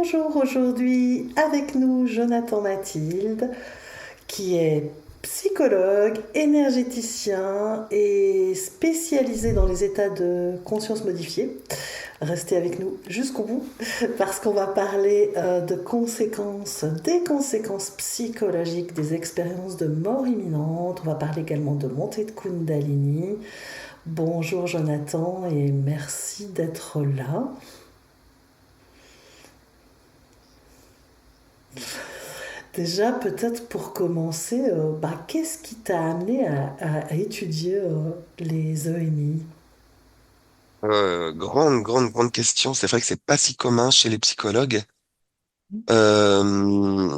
bonjour. Aujourd'hui avec nous Jonathan Mathilde, qui est psychologue, énergéticien et spécialisé dans les états de conscience modifiés. Restez avec nous jusqu'au bout parce qu'on va parler de conséquences, des conséquences psychologiques des expériences de mort imminente. On va parler également de montée de Kundalini. Bonjour Jonathan et merci d'être là. Déjà, peut-être pour commencer, qu'est-ce qui t'a amené à étudier les EMI? Grande question. C'est vrai que c'est pas si commun chez les psychologues. Euh,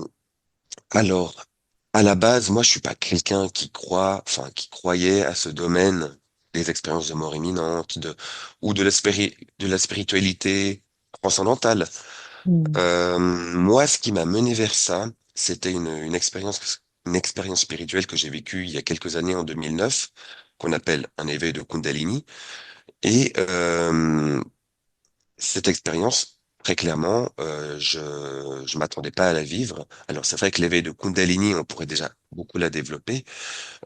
alors, à la base, moi, je suis pas quelqu'un qui croit, enfin, qui croyait à ce domaine des expériences de mort imminente, ou de la spiritualité transcendantale. Mm. Moi, ce qui m'a mené vers ça, c'était une expérience spirituelle que j'ai vécue il y a quelques années en 2009, qu'on appelle un éveil de Kundalini. Et cette expérience, très clairement, je m'attendais pas à la vivre. Alors c'est vrai que l'éveil de Kundalini, on pourrait déjà beaucoup la développer.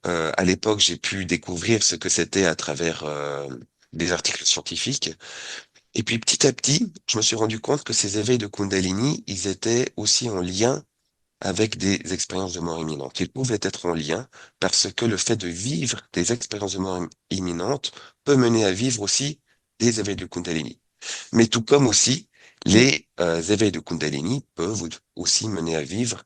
À l'époque, j'ai pu découvrir ce que c'était à travers des articles scientifiques. Et puis petit à petit, je me suis rendu compte que ces éveils de Kundalini, ils étaient aussi en lien avec des expériences de mort imminente. Ils pouvaient être en lien parce que le fait de vivre des expériences de mort imminente peut mener à vivre aussi des éveils de Kundalini. Mais tout comme aussi, les éveils de Kundalini peuvent aussi mener à vivre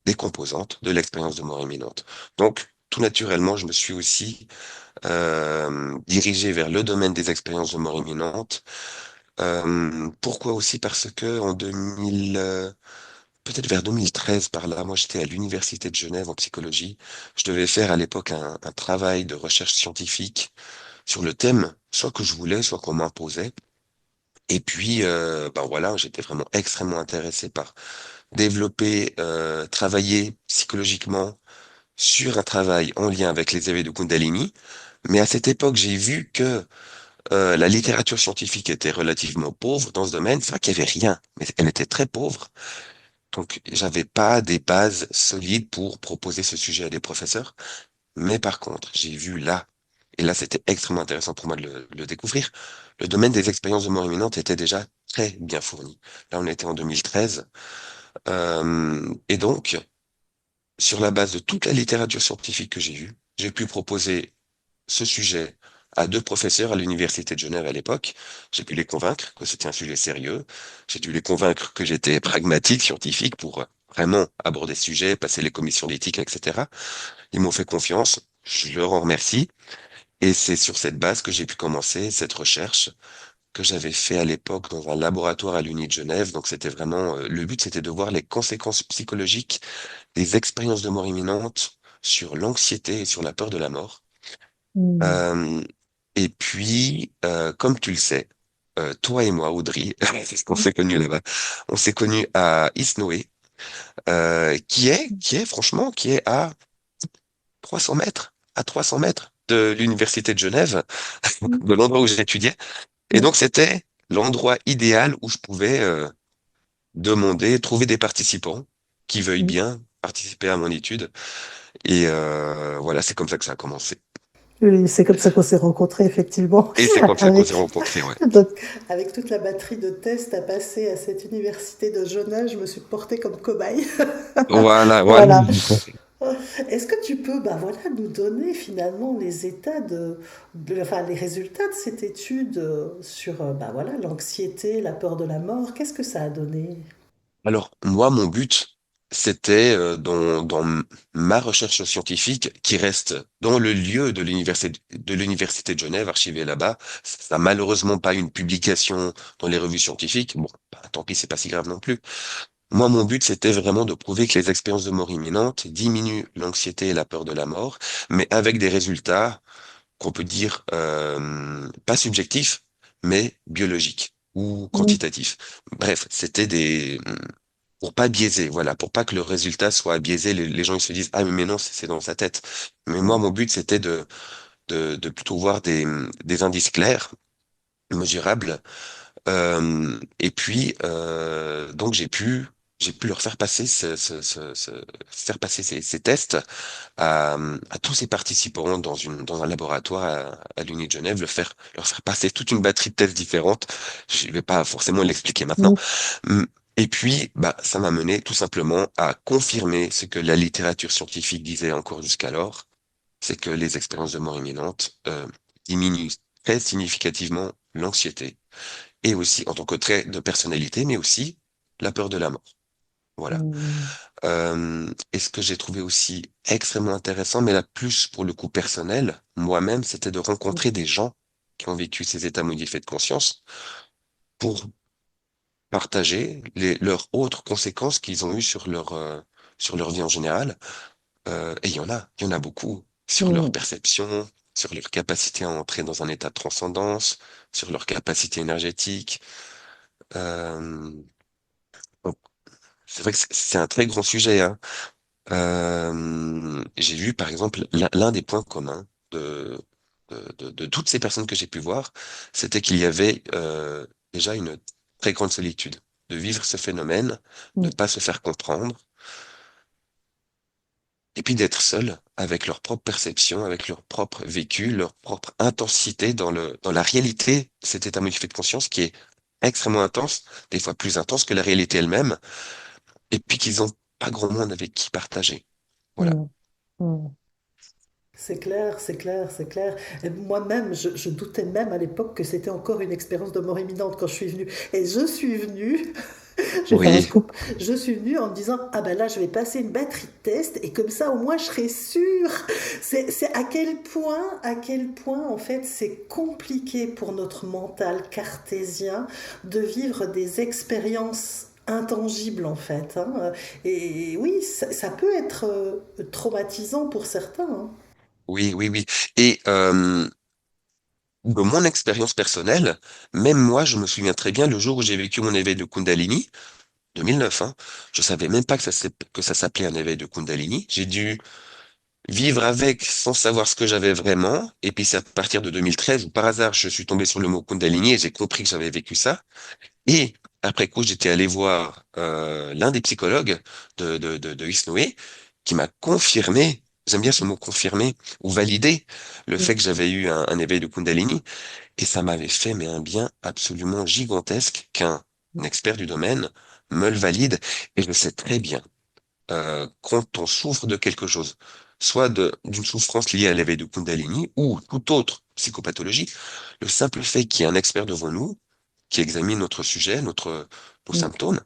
des composantes de l'expérience de mort imminente. Donc, tout naturellement, je me suis aussi dirigé vers le domaine des expériences de mort imminente. Pourquoi aussi? Parce que en 2000, peut-être vers 2013 par là, moi j'étais à l'université de Genève en psychologie. Je devais faire à l'époque un travail de recherche scientifique sur le thème, soit que je voulais, soit qu'on m'imposait. Et puis, ben voilà, j'étais vraiment extrêmement intéressé par développer, travailler psychologiquement sur un travail en lien avec les éveils de Kundalini. Mais à cette époque, j'ai vu que la littérature scientifique était relativement pauvre dans ce domaine, enfin qu'il n'y avait rien, mais elle était très pauvre. Donc, j'avais pas des bases solides pour proposer ce sujet à des professeurs. Mais par contre, j'ai vu là, et là c'était extrêmement intéressant pour moi de le découvrir, le domaine des expériences de mort imminente était déjà très bien fourni. Là, on était en 2013. Et donc, sur la base de toute la littérature scientifique que j'ai vue, j'ai pu proposer ce sujet à deux professeurs à l'université de Genève à l'époque. J'ai pu les convaincre que c'était un sujet sérieux. J'ai dû les convaincre que j'étais pragmatique, scientifique pour vraiment aborder ce sujet, passer les commissions d'éthique, etc. Ils m'ont fait confiance. Je leur en remercie. Et c'est sur cette base que j'ai pu commencer cette recherche que j'avais fait à l'époque dans un laboratoire à l'Uni de Genève. Donc c'était vraiment, le but c'était de voir les conséquences psychologiques des expériences de mort imminente sur l'anxiété et sur la peur de la mort. Mm. Euh, et puis, comme tu le sais, toi et moi, Audrey, c'est ce qu'on s'est connus là-bas. On s'est connus à Isnoé, franchement, qui est à 300 mètres, à 300 mètres de l'université de Genève, Mm. de l'endroit où j'étudiais. Et Mm. donc, c'était l'endroit idéal où je pouvais demander, trouver des participants qui veuillent Mm. bien participer à mon étude. Et voilà, c'est comme ça que ça a commencé. Oui, c'est comme ça qu'on s'est rencontrés, effectivement, Et c'est comme ça qu'on s'est avec, rencontrés, ouais. donc, avec toute la batterie de tests à passer à cette université de Genève, je me suis portée comme cobaye. Voilà, voilà. Voilà. Est-ce que tu peux nous donner finalement les états enfin, les résultats de cette étude sur l'anxiété, la peur de la mort? Qu'est-ce que ça a donné? Alors, moi, mon but, c'était dans ma recherche scientifique qui reste dans le lieu de l'université de Genève, archivée là-bas. Ça n'a malheureusement pas une publication dans les revues scientifiques. Bon, bah, tant pis, c'est pas si grave non plus. Moi, mon but, c'était vraiment de prouver que les expériences de mort imminente diminuent l'anxiété et la peur de la mort, mais avec des résultats qu'on peut dire pas subjectifs, mais biologiques ou Mm. quantitatifs. Bref, c'était des pour pas biaiser, voilà, pour pas que le résultat soit biaisé, les gens ils se disent ah mais non c'est dans sa tête. Mais moi mon but c'était de plutôt voir des indices clairs, mesurables, Et puis, donc j'ai pu leur faire passer faire passer ces tests à tous ces participants dans un laboratoire à l'Uni de Genève, leur faire passer toute une batterie de tests différentes. Je vais pas forcément l'expliquer maintenant. Mm. Hum, Et puis, bah, ça m'a mené tout simplement à confirmer ce que la littérature scientifique disait encore jusqu'alors, c'est que les expériences de mort imminente diminuent très significativement l'anxiété et aussi en tant que trait de personnalité, mais aussi la peur de la mort. Voilà. Mm. Et ce que j'ai trouvé aussi extrêmement intéressant, mais là plus pour le coup personnel, moi-même, c'était de rencontrer des gens qui ont vécu ces états modifiés de conscience pour partager leurs autres conséquences qu'ils ont eues sur leur vie en général. Et il y en a beaucoup sur leur Mm. perception, sur leur capacité à entrer dans un état de transcendance, sur leur capacité énergétique. Euh, donc, c'est vrai que c'est un très grand sujet, hein. J'ai vu, par exemple, l'un des points communs de toutes ces personnes que j'ai pu voir, c'était qu'il y avait déjà une très grande solitude, de vivre ce phénomène, de Mm. pas se faire comprendre, et puis d'être seul avec leur propre perception, avec leur propre vécu, leur propre intensité dans la réalité de cet état modifié de conscience qui est extrêmement intense, des fois plus intense que la réalité elle-même, et puis qu'ils ont pas grand monde avec qui partager. Voilà. Mm. Mm. C'est clair, c'est clair, c'est clair. Et moi-même, je doutais même à l'époque que c'était encore une expérience de mort imminente quand je suis venue. Et je suis venue, je vais faire un Oui, scoop, je suis venue en me disant, ah ben là, je vais passer une batterie de test et comme ça, au moins, je serai sûre. C'est à quel point, en fait, c'est compliqué pour notre mental cartésien de vivre des expériences intangibles en fait, hein. Et oui, ça peut être traumatisant pour certains, hein. oui, oui, oui. Et de mon expérience personnelle, même moi, je me souviens très bien le jour où j'ai vécu mon éveil de Kundalini, 2009, hein, je savais même pas que que ça s'appelait un éveil de Kundalini. J'ai dû vivre avec sans savoir ce que j'avais vraiment. Et puis c'est à partir de 2013 où par hasard je suis tombé sur le mot Kundalini et j'ai compris que j'avais vécu ça. Et après coup, j'étais allé voir l'un des psychologues de Isnoé qui m'a confirmé, j'aime bien ce mot confirmé, ou validé le fait que j'avais eu un éveil de Kundalini. Et ça m'avait fait mais un bien absolument gigantesque qu'un expert du domaine me le valide. Et je sais très bien, quand on souffre de quelque chose, soit d'une souffrance liée à l'éveil de Kundalini ou toute autre psychopathologie, le simple fait qu'il y ait un expert devant nous qui examine notre sujet, nos Mm, symptômes,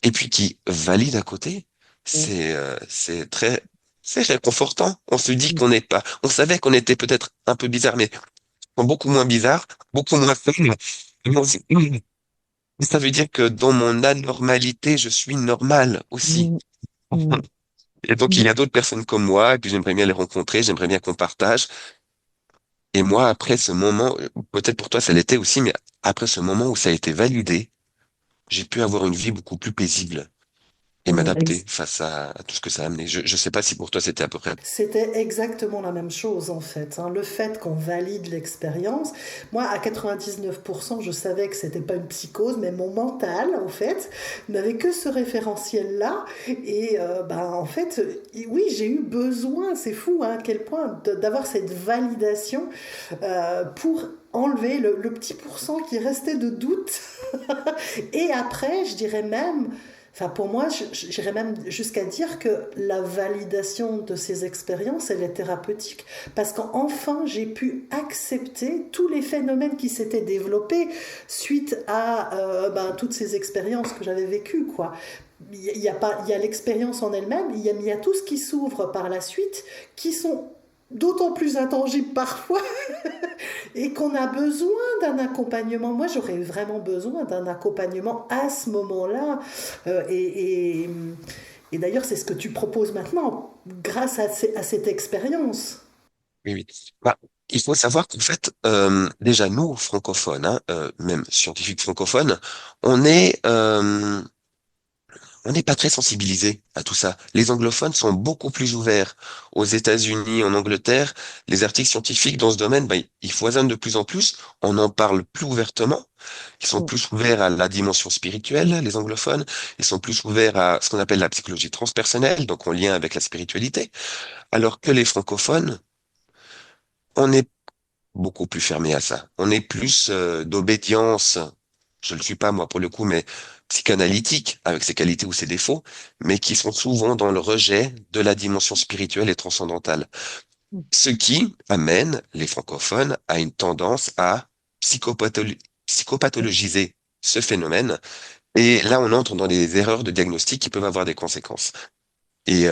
et puis qui valide à côté, mm, c'est c'est réconfortant. On se dit mm, qu'on n'est pas, on savait qu'on était peut-être un peu bizarre, mais beaucoup moins bizarre, beaucoup moins faible. Et on se dit, ça veut dire que dans mon anormalité, je suis normal aussi. mm, mm, Et donc, il y mm. a d'autres personnes comme moi, et puis j'aimerais bien les rencontrer, j'aimerais bien qu'on partage. Et moi, après ce moment, peut-être pour toi ça l'était aussi, mais après ce moment où ça a été validé, j'ai pu avoir une vie beaucoup plus paisible et Mm. m'adapter face à tout ce que ça a amené. Je sais pas si pour toi c'était à peu près. C'était exactement la même chose en fait, hein. Le fait qu'on valide l'expérience, moi à 99%, je savais que c'était pas une psychose, mais mon mental en fait n'avait que ce référentiel-là. Et ben, en fait, oui, j'ai eu besoin, c'est fou hein, à quel point d'avoir cette validation pour enlever le petit pourcent qui restait de doute. Et après, je dirais même, enfin pour moi, j'irais même jusqu'à dire que la validation de ces expériences, elle est thérapeutique. Parce qu'enfin, j'ai pu accepter tous les phénomènes qui s'étaient développés suite à ben, toutes ces expériences que j'avais vécues, quoi. Il y a pas, il y a l'expérience en elle-même, il y a tout ce qui s'ouvre par la suite, qui sont d'autant plus intangibles parfois et qu'on a besoin d'un accompagnement. Moi, j'aurais vraiment besoin d'un accompagnement à ce moment-là. Euh, et, et, et d'ailleurs, c'est ce que tu proposes maintenant, grâce à cette expérience. Oui, oui. Bah, il faut savoir qu'en fait, déjà nous, francophones, hein, même scientifiques francophones, on est, on n'est pas très sensibilisé à tout ça. Les anglophones sont beaucoup plus ouverts. Aux États-Unis, en Angleterre, les articles scientifiques dans ce domaine, ben, ils foisonnent de plus en plus. On en parle plus ouvertement. Ils sont mm, plus ouverts à la dimension spirituelle, les anglophones. Ils sont plus ouverts à ce qu'on appelle la psychologie transpersonnelle, donc en lien avec la spiritualité. Alors que les francophones, on est beaucoup plus fermé à ça. On est plus d'obédience, je ne le suis pas moi pour le coup, mais psychanalytique, avec ses qualités ou ses défauts, mais qui sont souvent dans le rejet de la dimension spirituelle et transcendantale. mm, Ce qui amène les francophones à une tendance à mm. psychopathologiser ce phénomène. Et là, on entre dans des erreurs de diagnostic qui peuvent avoir des conséquences. Et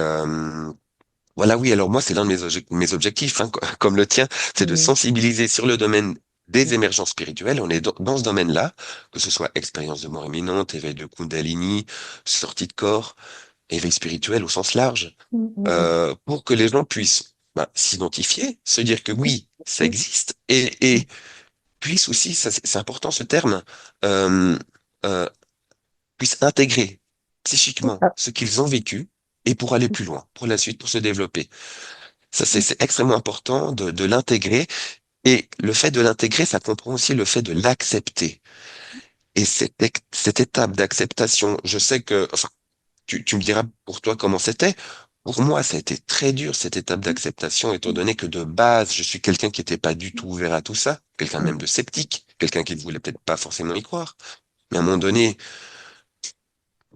voilà, oui, alors moi, c'est l'un de mes objectifs, hein, comme le tien, c'est de Oui. sensibiliser sur le domaine des Mm, émergences spirituelles. On est dans ce domaine-là, que ce soit expérience de mort imminente, éveil de Kundalini, sortie de corps, éveil spirituel au sens large, mm, mm, pour que les gens puissent s'identifier, se dire que mm, oui, ça mm, existe, mm, et puissent aussi, ça, c'est important ce terme, euh, euh, puissent intégrer mm. psychiquement Ah, ce qu'ils ont vécu et pour aller plus loin, pour la suite, pour se développer. Ça, mm, c'est extrêmement important de l'intégrer. Et le fait de l'intégrer, ça comprend aussi le fait de l'accepter. Et cette étape d'acceptation, je sais que, enfin, tu me diras pour toi comment c'était. Pour moi, ça a été très dur, cette étape d'acceptation, étant mm, donné que de base, je suis quelqu'un qui n'était pas du tout ouvert à tout ça, quelqu'un mm, même de sceptique, quelqu'un qui ne voulait peut-être pas forcément y croire. Mais à un moment donné,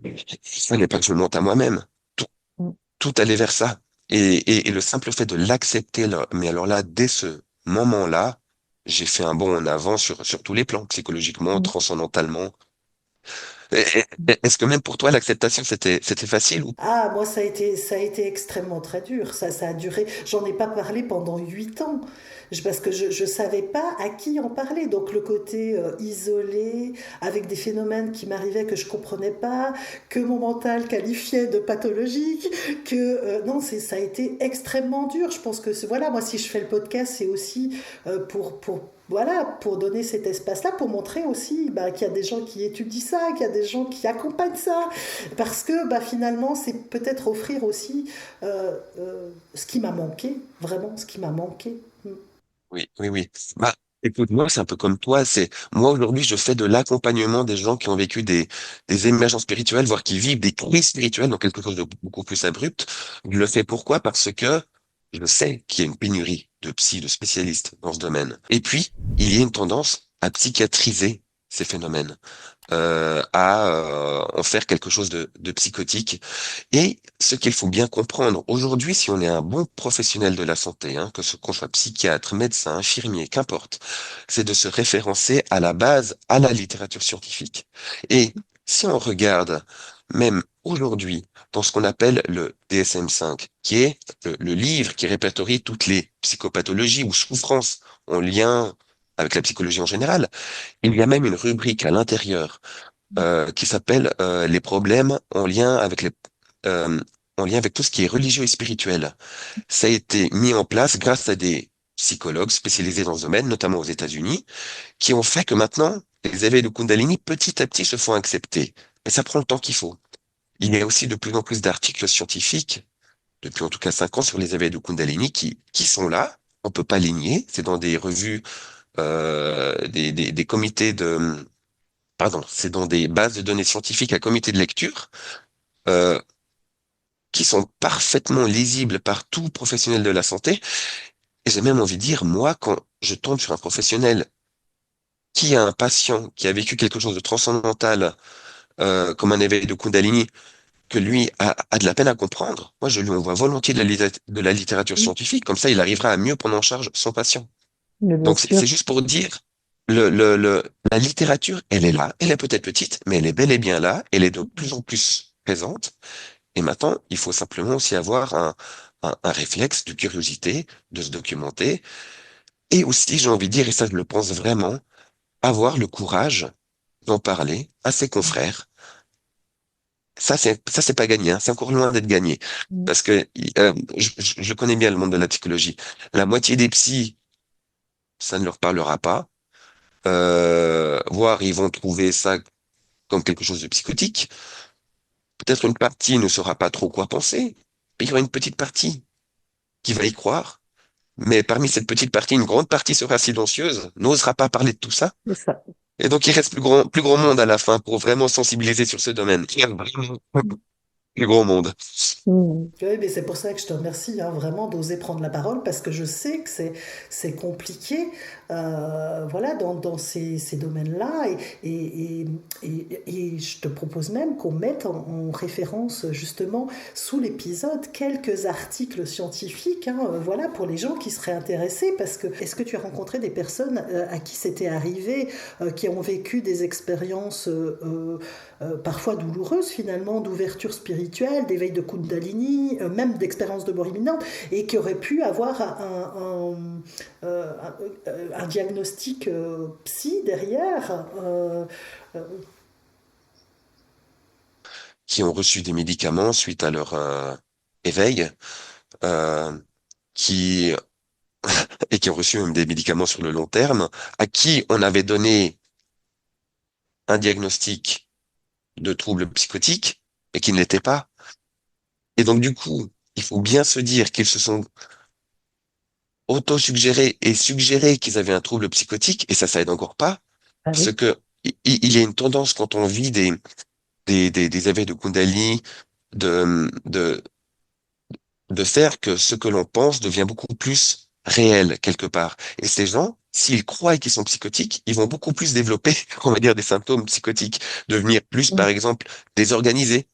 il fallait pas que je me monte à moi-même. Tout, mm, tout allait vers ça. Et le simple fait de l'accepter, là, mais alors là, dès ce moment-là, j'ai fait un bond en avant sur tous les plans, psychologiquement, mm. transcendamentalement. Est-ce que même pour toi, l'acceptation, c'était facile ou... Ah, moi, ça a été extrêmement très dur. Ça a duré. J'en ai pas parlé pendant 8 ans. Parce que je savais pas à qui en parler. Donc, le côté isolé, avec des phénomènes qui m'arrivaient que je comprenais pas, que mon mental qualifiait de pathologique, non, ça a été extrêmement dur. Je pense que, voilà, moi, si je fais le podcast, c'est aussi voilà, pour donner cet espace-là, pour montrer aussi bah, qu'il y a des gens qui étudient ça, qu'il y a des gens qui accompagnent ça, parce que bah, finalement, c'est peut-être offrir aussi ce qui m'a manqué, vraiment ce qui m'a manqué. Mm. Oui, oui, oui. Bah, écoute, moi, c'est un peu comme toi. Moi, aujourd'hui, je fais de l'accompagnement des gens qui ont vécu des émergences spirituelles, voire qui vivent des crises spirituelles, donc quelque chose de beaucoup plus abrupt. Je le fais pourquoi? Parce que je sais qu'il y a une pénurie de psy, de spécialistes dans ce domaine. Et puis, il y a une tendance à psychiatriser ces phénomènes, à en faire quelque chose de psychotique. Et ce qu'il faut bien comprendre, aujourd'hui, si on est un bon professionnel de la santé, hein, qu'on soit psychiatre, médecin, infirmier, qu'importe, c'est de se référencer à la base à la littérature scientifique. Et si on regarde, même aujourd'hui, dans ce qu'on appelle le DSM-5, qui est le livre qui répertorie toutes les psychopathologies ou souffrances en lien avec la psychologie en général, il y a même une rubrique à l'intérieur qui s'appelle les problèmes euh, en lien avec tout ce qui est religieux et spirituel. Ça a été mis en place grâce à des psychologues spécialisés dans ce domaine, notamment aux États-Unis, qui ont fait que maintenant, les éveils de Kundalini, petit à petit, se font accepter. Mais ça prend le temps qu'il faut. Il y a aussi de plus en plus d'articles scientifiques, depuis en tout cas 5 ans, sur les éveils de Kundalini qui sont là. On peut pas les nier. C'est dans des revues, des comités de, pardon, c'est dans des bases de données scientifiques à comité de lecture. Euh, qui sont parfaitement lisibles par tout professionnel de la santé. Et j'ai même envie de dire, moi, quand je tombe sur un professionnel qui a un patient qui a vécu quelque chose de transcendantal, comme un éveil de Kundalini, que lui a de la peine à comprendre, moi, je lui envoie volontiers de la littérature Mm. scientifique, comme ça, il arrivera à mieux prendre en charge son patient. Mais bien Donc, sûr. c'est juste pour dire, la littérature, elle est là, elle est peut-être petite, mais elle est bel et bien là, elle est de plus en plus présente. Et maintenant, il faut simplement aussi avoir un réflexe de curiosité, de se documenter. Et aussi, j'ai envie de dire, et ça je le pense vraiment, avoir le courage d'en parler à ses confrères. Ça, c'est pas gagné, hein. C'est encore loin d'être gagné. Mm. Parce que je connais bien le monde de la psychologie. La moitié des psys, ça ne leur parlera pas. Voire ils vont trouver ça comme quelque chose de psychotique. Peut-être une partie ne saura pas trop quoi penser, mais il y aura une petite partie qui va y croire. Mais parmi cette petite partie, une grande partie sera silencieuse, n'osera pas parler de tout ça. C'est ça. Et donc, il reste plus grand monde à la fin pour vraiment sensibiliser sur ce domaine. Il y a vraiment plus grand monde. Mm. Oui, mais c'est pour ça que je te remercie hein, vraiment d'oser prendre la parole parce que je sais que c'est compliqué voilà, dans ces domaines-là et je te propose même qu'on mette en référence justement sous l'épisode quelques articles scientifiques hein, voilà, pour les gens qui seraient intéressés parce que est-ce que tu as rencontré des personnes à qui c'était arrivé, qui ont vécu des expériences parfois douloureuses finalement, d'ouverture spirituelle, d'éveil de Kundalini, même d'expérience de mort imminente, et qui auraient pu avoir un diagnostic psy derrière. Qui ont reçu des médicaments suite à leur éveil, euh, qui et qui ont reçu même des médicaments sur le long terme, à qui on avait donné un diagnostic de troubles psychotiques et qui ne l'était pas. Et donc du coup, il faut bien se dire qu'ils se sont auto-suggérés et suggérés qu'ils avaient un trouble psychotique, et ça aide encore pas, Ah parce oui. que il y a une tendance quand on vit des éveils de Kundalini, de de faire que ce que l'on pense devient beaucoup plus réel quelque part. Et ces gens, s'ils croient qu'ils sont psychotiques, ils vont beaucoup plus développer, on va dire, des symptômes psychotiques, devenir plus, par Mm. exemple, désorganisés,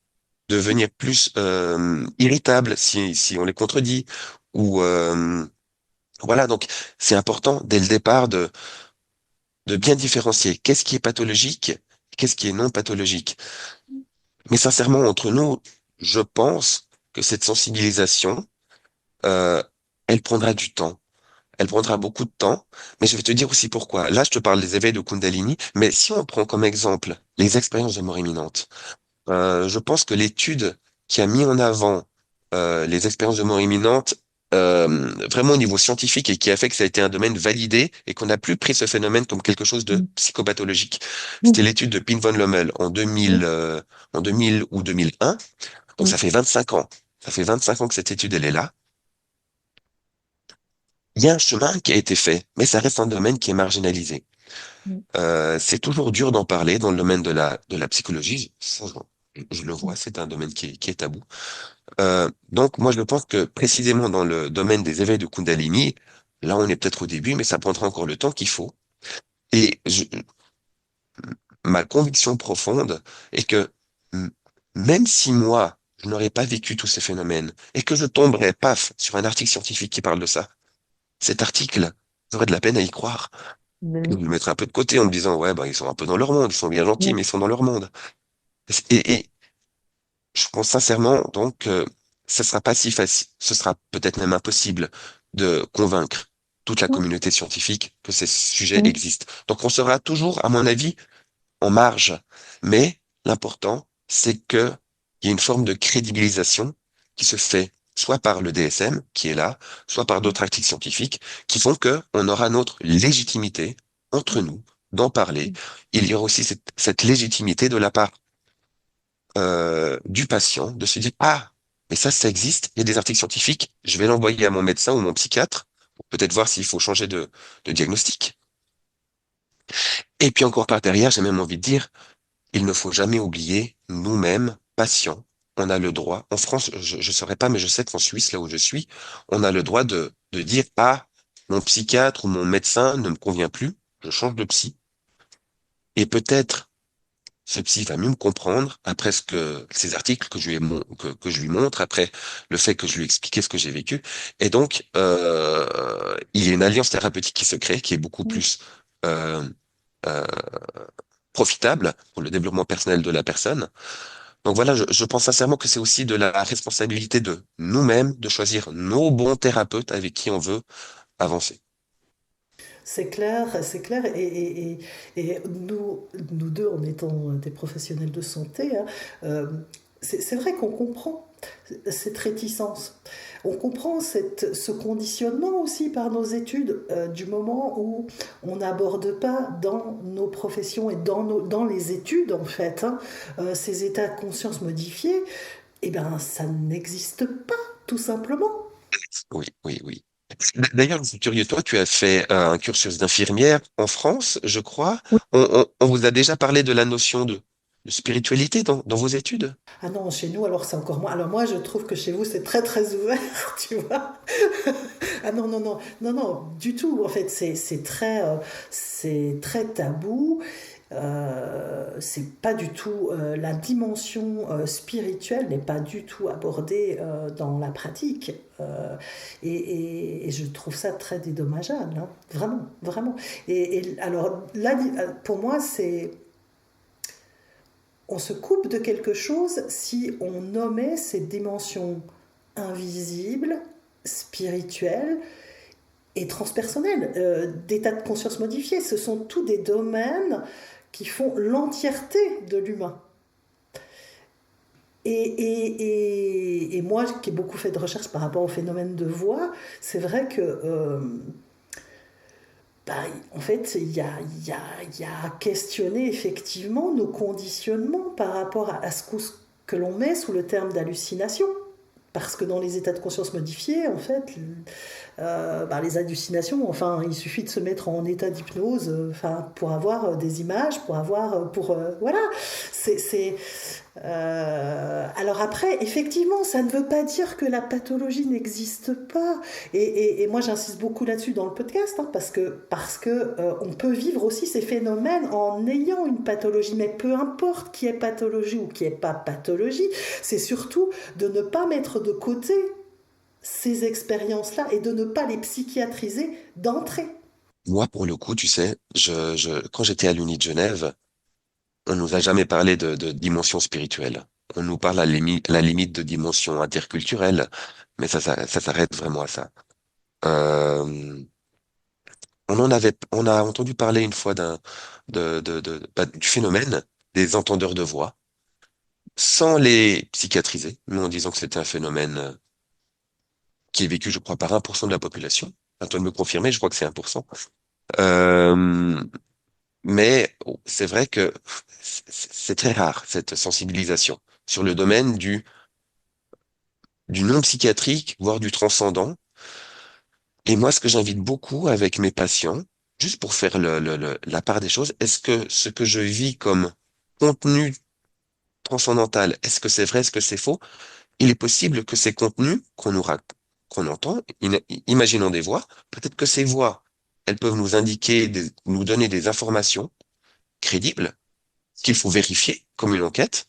devenir plus irritables si on les contredit, ou voilà. Donc, c'est important dès le départ de bien différencier qu'est-ce qui est pathologique, qu'est-ce qui est non pathologique. Mais sincèrement, entre nous, je pense que cette sensibilisation, euh, elle prendra du temps. Elle prendra beaucoup de temps, mais je vais te dire aussi pourquoi. Là, je te parle des éveils de Kundalini, mais si on prend comme exemple les expériences de mort imminente, je pense que l'étude qui a mis en avant les expériences de mort imminente, vraiment au niveau scientifique et qui a fait que ça a été un domaine validé et qu'on n'a plus pris ce phénomène comme quelque chose de Mm. psychopathologique. C'était Mm. l'étude de Pin von Lommel en 2000 ou 2001, donc Mm. ça fait 25 ans. Ça fait 25 ans que cette étude, elle est là. Il y a un chemin qui a été fait, mais ça reste un domaine qui est marginalisé. Mm. C'est toujours dur d'en parler dans le domaine de la psychologie. Ça, je le vois, Mm. c'est un domaine qui est tabou. Donc, moi, je pense que précisément dans le domaine des éveils de Kundalini, là, on est peut-être au début, mais ça prendra encore le temps qu'il faut. Et ma conviction profonde est que m- même si moi, je n'aurais pas vécu tous ces phénomènes et que je tomberais, paf, sur un article scientifique qui parle de ça, cet article, j'aurais de la peine à y croire. Mais Je oui. le mettrais un peu de côté en me disant, ouais, bah, ils sont un peu dans leur monde, ils sont bien gentils, Mm. mais ils sont dans leur monde. Et je pense sincèrement, donc, que ce sera pas si facile, ce sera peut-être même impossible de convaincre toute la Mm. communauté scientifique que ces sujets Mm. existent. Donc, on sera toujours, à mon avis, en marge. Mais l'important, c'est que il y ait une forme de crédibilisation qui se fait soit par le DSM, qui est là, soit par d'autres articles scientifiques, qui font que on aura notre légitimité entre nous d'en parler. Mm. Il y aura aussi cette légitimité de la part du patient de se dire, ah, mais ça existe, il y a des articles scientifiques, je vais l'envoyer à mon médecin ou mon psychiatre pour peut-être voir s'il faut changer de diagnostic. Et puis encore par derrière, j'ai même envie de dire, il ne faut jamais oublier, nous-mêmes, patients, on a le droit, en France, je ne saurais pas, mais je sais qu'en Suisse, là où je suis, on a le droit de dire, ah, mon psychiatre ou mon médecin ne me convient plus, je change de psy. Et peut-être ce psy va mieux me comprendre après ces articles que je lui que je lui montre, après le fait que je lui expliquais ce que j'ai vécu. Et donc, il y a une alliance thérapeutique qui se crée, qui est beaucoup Mm. plus euh, euh, profitable pour le développement personnel de la personne. Donc voilà, je pense sincèrement que c'est aussi de la responsabilité de nous-mêmes de choisir nos bons thérapeutes avec qui on veut avancer. C'est clair, c'est clair. Et nous deux, en étant des professionnels de santé, hein, c'est vrai qu'on comprend cette réticence. on comprend ce conditionnement aussi par nos études du moment où on n'aborde pas dans nos professions et dans les études en fait ces états de conscience modifiés, eh bien ça n'existe pas tout simplement. Oui, oui, oui. D'ailleurs, je suis curieux, toi, tu as fait un cursus d'infirmière en France, je crois. On vous a déjà parlé de la notion de spiritualité dans vos études? Ah non, chez nous alors c'est encore moins. Alors moi je trouve que chez vous c'est très très ouvert, tu vois. Ah non, non, non, non, non, du tout. En fait, c'est très tabou. C'est pas du tout la dimension spirituelle n'est pas du tout abordée dans la pratique et je trouve ça très dédommageable, hein. Vraiment, vraiment. Et alors là, pour moi, c'est on se coupe de quelque chose si on nommait ces dimensions invisibles, spirituelles et transpersonnelles, d'état de conscience modifié. Ce sont tous des domaines qui font l'entièreté de l'humain. Et moi, qui ai beaucoup fait de recherches par rapport au phénomène de voix, c'est vrai que, bah, en fait, il y a à questionner effectivement nos conditionnements par rapport à ce que l'on met sous le terme d'hallucination. Parce que dans les états de conscience modifiés, en fait, bah, les hallucinations, enfin, il suffit de se mettre en état d'hypnose, enfin, pour avoir des images, pour avoir, voilà, c'est, alors après, effectivement, ça ne veut pas dire que la pathologie n'existe pas. Et moi, j'insiste beaucoup là-dessus dans le podcast, hein, parce que on peut vivre aussi ces phénomènes en ayant une pathologie. Mais peu importe qui est pathologie ou qui est pas pathologie, c'est surtout de ne pas mettre de côté ces expériences-là et de ne pas les psychiatriser d'entrée. Moi, pour le coup, tu sais, quand j'étais à l'Uni de Genève, on nous a jamais parlé de dimension spirituelle. On nous parle à la limite de dimension interculturelle, mais ça s'arrête vraiment à ça. Euh, on a entendu parler une fois du phénomène des entendeurs de voix, sans les psychiatriser, mais en disant que c'était un phénomène qui est vécu, je crois, par 1% de la population. À toi de me confirmer, je crois que c'est 1%. Euh, mais c'est vrai que c'est très rare, cette sensibilisation sur le domaine du non psychiatrique, voire du transcendant. Et moi, ce que j'invite beaucoup avec mes patients, juste pour faire la part des choses, est-ce que ce que je vis comme contenu transcendantal, est-ce que c'est vrai, est-ce que c'est faux? Il est possible que ces contenus qu'on entend, imaginons des voix, peut-être que ces voix, elles peuvent nous indiquer, nous donner des informations crédibles qu'il faut vérifier comme une enquête.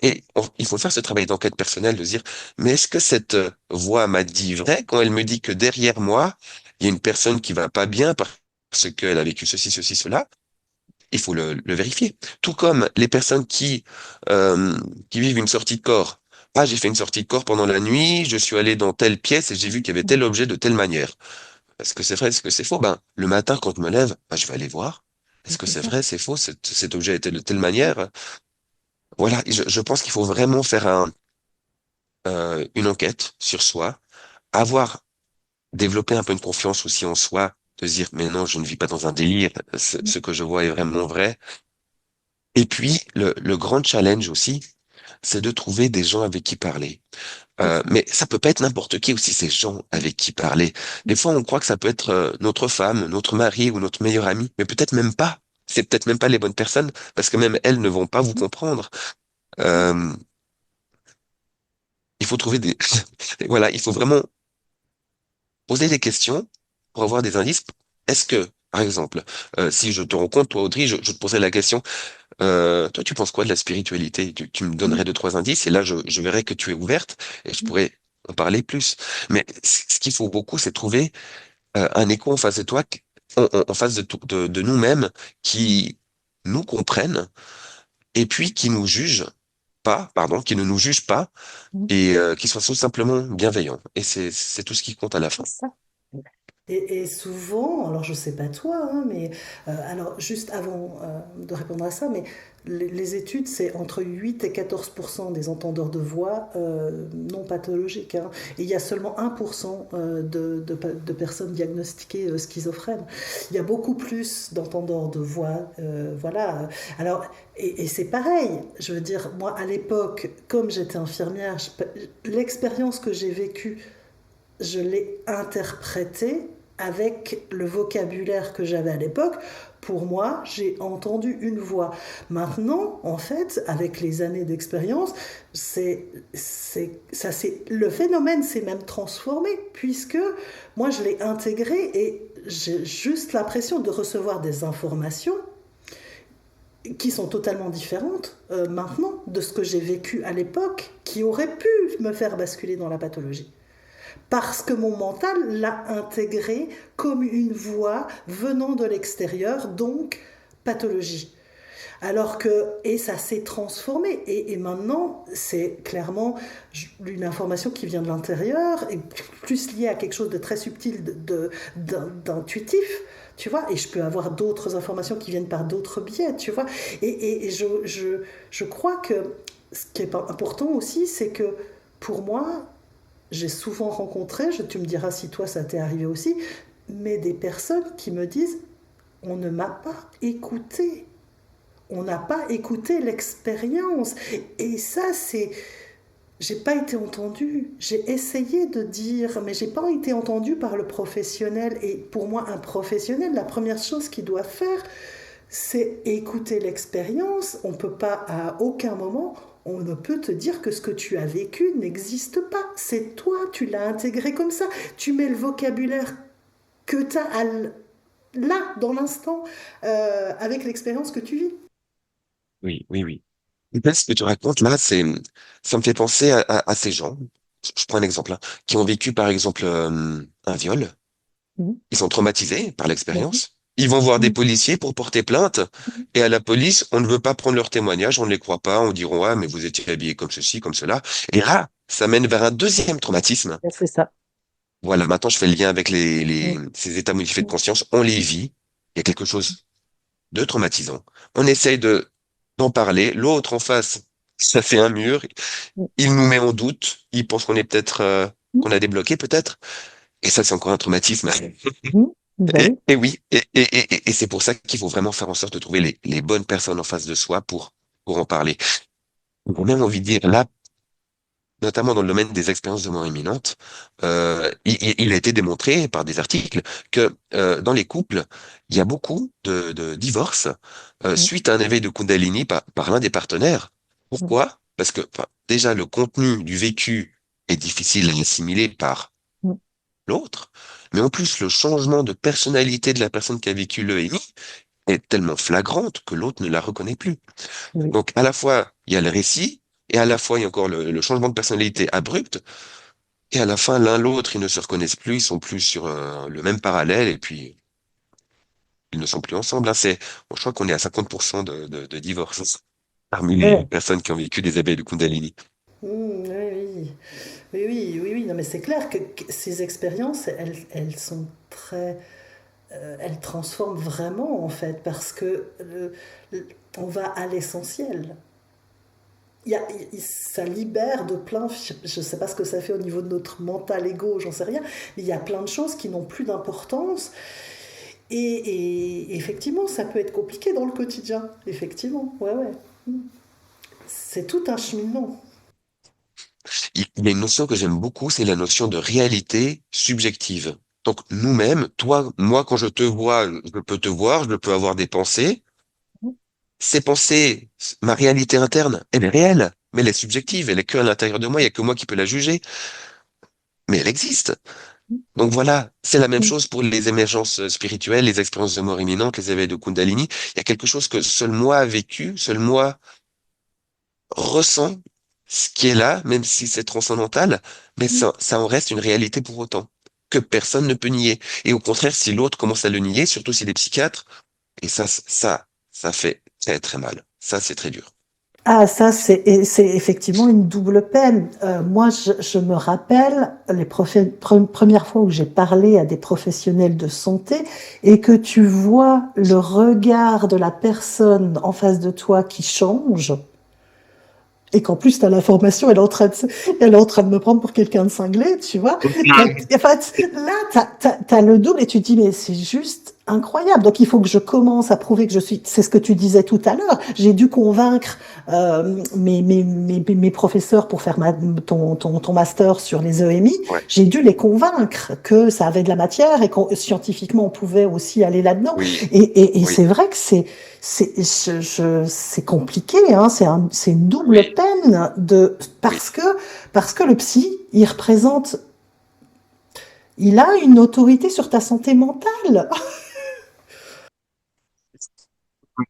Et il faut faire ce travail d'enquête personnelle, de se dire, mais est-ce que cette voix m'a dit vrai quand elle me dit que derrière moi, il y a une personne qui va pas bien parce qu'elle a vécu ceci, ceci, cela? Il faut le vérifier. Tout comme les personnes qui vivent une sortie de corps. Ah, j'ai fait une sortie de corps pendant la nuit, je suis allé dans telle pièce et j'ai vu qu'il y avait tel objet de telle manière. Est-ce que c'est vrai, est-ce que c'est faux? Ben, le matin, quand je me lève, ben, je vais aller voir. Est-ce que c'est vrai, c'est faux, cet objet était de telle manière? Voilà, je pense qu'il faut vraiment faire une enquête sur soi, avoir développé un peu de confiance aussi en soi, de se dire, mais non, je ne vis pas dans un délire, ce que je vois est vraiment vrai. Et puis, le grand challenge aussi, c'est de trouver des gens avec qui parler. Mais ça peut pas être n'importe qui aussi, ces gens avec qui parler. Des fois, on croit que ça peut être notre femme, notre mari ou notre meilleur ami, mais peut-être même pas. C'est peut-être même pas les bonnes personnes, parce que même elles ne vont pas vous comprendre. Euh, il faut trouver des... Voilà, il faut vraiment poser des questions pour avoir des indices. Est-ce que, par exemple, si je te rencontre, toi, Audrey, je te poserai la question, toi, tu penses quoi de la spiritualité? Tu me donnerais deux, trois indices et là, je verrais que tu es ouverte et je pourrais en parler plus. Mais ce qu'il faut beaucoup, c'est trouver un écho en face de toi, en face de nous-mêmes, qui nous comprennent et puis qui nous jugent pas, pardon, qui ne nous jugent pas et qui soient tout simplement bienveillants. Et c'est tout ce qui compte à la fin. Et souvent, alors je sais pas toi, hein, mais alors juste avant de répondre à ça, mais les études, c'est entre 8 et 14% des entendeurs de voix non pathologiques, hein. Et il y a seulement 1% de personnes diagnostiquées schizophrènes. Il y a beaucoup plus d'entendeurs de voix, voilà. Alors, et c'est pareil, je veux dire, moi à l'époque, comme j'étais infirmière, l'expérience que j'ai vécue, je l'ai interprété avec le vocabulaire que j'avais à l'époque. Pour moi, j'ai entendu une voix. Maintenant, en fait, avec les années d'expérience, le phénomène s'est même transformé, puisque moi, je l'ai intégré et j'ai juste l'impression de recevoir des informations qui sont totalement différentes maintenant de ce que j'ai vécu à l'époque, qui aurait pu me faire basculer dans la pathologie parce que mon mental l'a intégré comme une voix venant de l'extérieur, donc pathologie. Alors que, et ça s'est transformé, et maintenant, c'est clairement une information qui vient de l'intérieur, et plus liée à quelque chose de très subtil, d'intuitif, tu vois, et je peux avoir d'autres informations qui viennent par d'autres biais, tu vois. Et je crois que ce qui est important aussi, c'est que pour moi, j'ai souvent rencontré, tu me diras si toi ça t'est arrivé aussi, mais des personnes qui me disent on ne m'a pas écouté. On n'a pas écouté l'expérience. Et ça, c'est. J'ai pas été entendue. J'ai essayé de dire, mais j'ai pas été entendue par le professionnel. Et pour moi, un professionnel, la première chose qu'il doit faire, c'est écouter l'expérience. On peut pas, à aucun moment, on ne peut te dire que ce que tu as vécu n'existe pas. C'est toi, tu l'as intégré comme ça. Tu mets le vocabulaire que tu as là, dans l'instant, avec l'expérience que tu vis. Oui, oui, oui. En fait, ce que tu racontes là, ça me fait penser à ces gens. Je prends un exemple, hein, qui ont vécu par exemple un viol. Mhm. Ils sont traumatisés par Oui. l'expérience. Ils vont voir des Mhm. policiers pour porter plainte. Et à la police, on ne veut pas prendre leur témoignage, on ne les croit pas, on dira, ah, mais vous étiez habillé comme ceci, comme cela. Et là, ça mène vers un deuxième traumatisme. C'est ça. Voilà, maintenant je fais le lien avec Mhm. ces états modifiés de conscience. On les vit. Il y a quelque chose de traumatisant. On essaye d'en parler. L'autre en face, ça fait un mur. Il nous met en doute. Il pense qu'on est peut-être, Mhm. qu'on a débloqué peut-être. Et ça, c'est encore un traumatisme. Mhm. Ben oui. Et oui, et c'est pour ça qu'il faut vraiment faire en sorte de trouver les bonnes personnes en face de soi pour en parler. J'ai même envie de dire, là, notamment dans le domaine des expériences de mort imminente, il a été démontré par des articles que dans les couples, il y a beaucoup de divorces Mhm. suite à un éveil de Kundalini par l'un des partenaires. Mhm. Pourquoi? Parce que enfin, déjà, le contenu du vécu est difficile à assimiler par Mhm. l'autre, mais en plus, le changement de personnalité de la personne qui a vécu l'EMI est tellement flagrante que l'autre ne la reconnaît plus. Oui. Donc, à la fois, il y a le récit, et à la fois, il y a encore le changement de personnalité abrupt, et à la fin, l'un l'autre, ils ne se reconnaissent plus, ils sont plus sur le même parallèle, et puis ils ne sont plus ensemble. Hein. Bon, je crois qu'on est à 50% de divorces parmi les Ouais. personnes qui ont vécu des éveils de Kundalini. Oui, oui. Oui, oui, oui, oui. Non, mais c'est clair que ces expériences, elles sont très. Elles transforment vraiment, en fait, parce que on va à l'essentiel. Ça libère de plein. Je ne sais pas ce que ça fait au niveau de notre mental ego, j'en sais rien, mais il y a plein de choses qui n'ont plus d'importance. Et effectivement, ça peut être compliqué dans le quotidien. Effectivement, ouais, ouais. C'est tout un cheminement. Il y a une notion que j'aime beaucoup, c'est la notion de réalité subjective. Donc, nous-mêmes, toi, moi, quand je te vois, je peux te voir, je peux avoir des pensées. Ces pensées, ma réalité interne, elle est réelle, mais elle est subjective, elle est que à l'intérieur de moi, il y a que moi qui peux la juger, mais elle existe. Donc voilà, c'est la même chose pour les émergences spirituelles, les expériences de mort imminente, les éveils de Kundalini. Il y a quelque chose que seul moi a vécu, seul moi ressent ce qui est là, même si c'est transcendantal, mais ça en reste une réalité pour autant, que personne ne peut nier. Et au contraire, si l'autre commence à le nier, surtout s'il est psychiatre, et ça fait très très mal. Ça, c'est très dur. Ah, ça, c'est effectivement une double peine. Moi, je me rappelle premières fois où j'ai parlé à des professionnels de santé et que tu vois le regard de la personne en face de toi qui change. Et qu'en plus, t'as l'information, elle est en train de me prendre pour quelqu'un de cinglé, tu vois. En fait, là, t'as le double et tu te dis, mais c'est juste incroyable. Donc, il faut que je commence à prouver que je suis, c'est ce que tu disais tout à l'heure. J'ai dû convaincre mes professeurs pour faire ton master sur les EMI. Ouais, J'ai dû les convaincre que ça avait de la matière et que scientifiquement, on pouvait aussi aller là-dedans. oui, Et oui, c'est vrai que c'est compliqué, hein, c'est une double oui, peine oui. parce que le psy, il a une autorité sur ta santé mentale.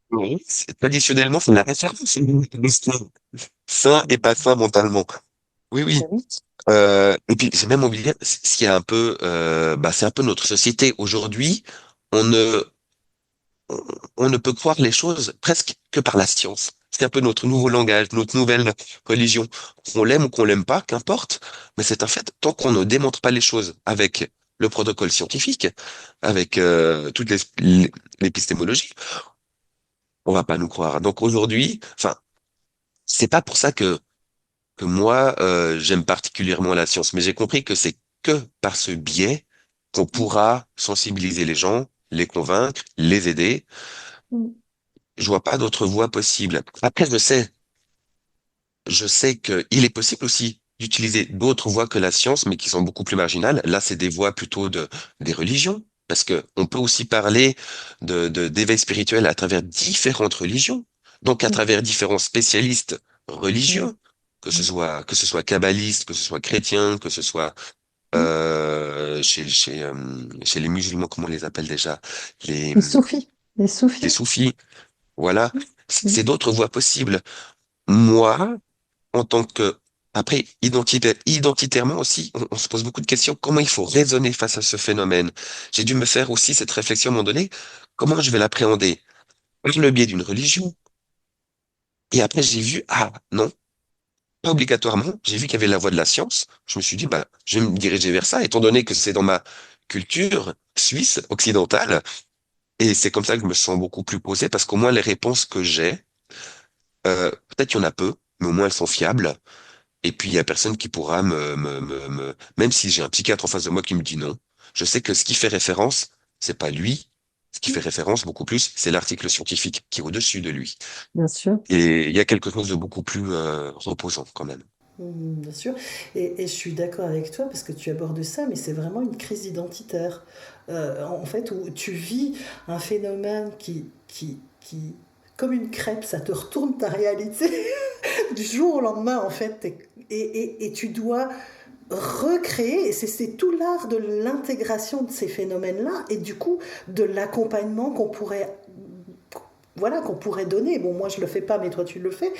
Oui, traditionnellement, c'est la référence. Sain et pas sain mentalement. Oui, oui. Ben oui. Et puis, j'ai même oublié, ce qui est un peu, bah, c'est un peu notre société. Aujourd'hui, on ne, on, on ne peut croire les choses presque que par la science. C'est un peu notre nouveau langage, notre nouvelle religion. Qu'on l'aime ou qu'on l'aime pas, qu'importe. Mais c'est un fait, tant qu'on ne démontre pas les choses avec le protocole scientifique, avec toute l'épistémologie, on va pas nous croire. Donc aujourd'hui, enfin, c'est pas pour ça que moi, j'aime particulièrement la science, mais j'ai compris que c'est que par ce biais qu'on pourra sensibiliser les gens, les convaincre, les aider. Je vois pas d'autre voie possible. Après, je sais qu'il est possible aussi d'utiliser d'autres voies que la science, mais qui sont beaucoup plus marginales. Là, c'est des voies plutôt des religions, parce que on peut aussi parler d'éveil spirituel à travers différentes religions, donc à travers différents spécialistes religieux, que ce soit kabbaliste, que ce soit chrétien, que ce soit chez les musulmans, comment on les appelle déjà, les, Les soufis, les les soufis. soufis. Voilà, c'est d'autres voies possibles. Moi, en tant que après identitairement aussi, on se pose beaucoup de questions. Comment il faut raisonner face à ce phénomène? J'ai dû me faire aussi cette réflexion à un moment donné. Comment je vais l'appréhender? Par le biais d'une religion. Et après, j'ai vu, ah non, pas obligatoirement. J'ai vu qu'il y avait la voie de la science. Je me suis dit, bah, je vais me diriger vers ça, étant donné que c'est dans ma culture suisse, occidentale. Et c'est comme ça que je me sens beaucoup plus posé, parce qu'au moins les réponses que j'ai, peut-être qu'il y en a peu, mais au moins elles sont fiables. Et puis, il y a personne qui pourra même si j'ai un psychiatre en face de moi qui me dit non, je sais que ce qui fait référence, c'est pas lui. Ce qui fait référence beaucoup plus, c'est l'article scientifique qui est au-dessus de lui. Bien sûr. Et il y a quelque chose de beaucoup plus reposant quand même. Bien sûr. Et je suis d'accord avec toi parce que tu abordes ça, mais c'est vraiment une crise identitaire. En fait, où tu vis un phénomène qui, comme une crêpe, ça te retourne ta réalité du jour au lendemain, en fait. Et tu dois recréer, et c'est tout l'art de l'intégration de ces phénomènes-là, et du coup, de l'accompagnement qu'on pourrait donner. Bon, moi je le fais pas, mais toi tu le fais,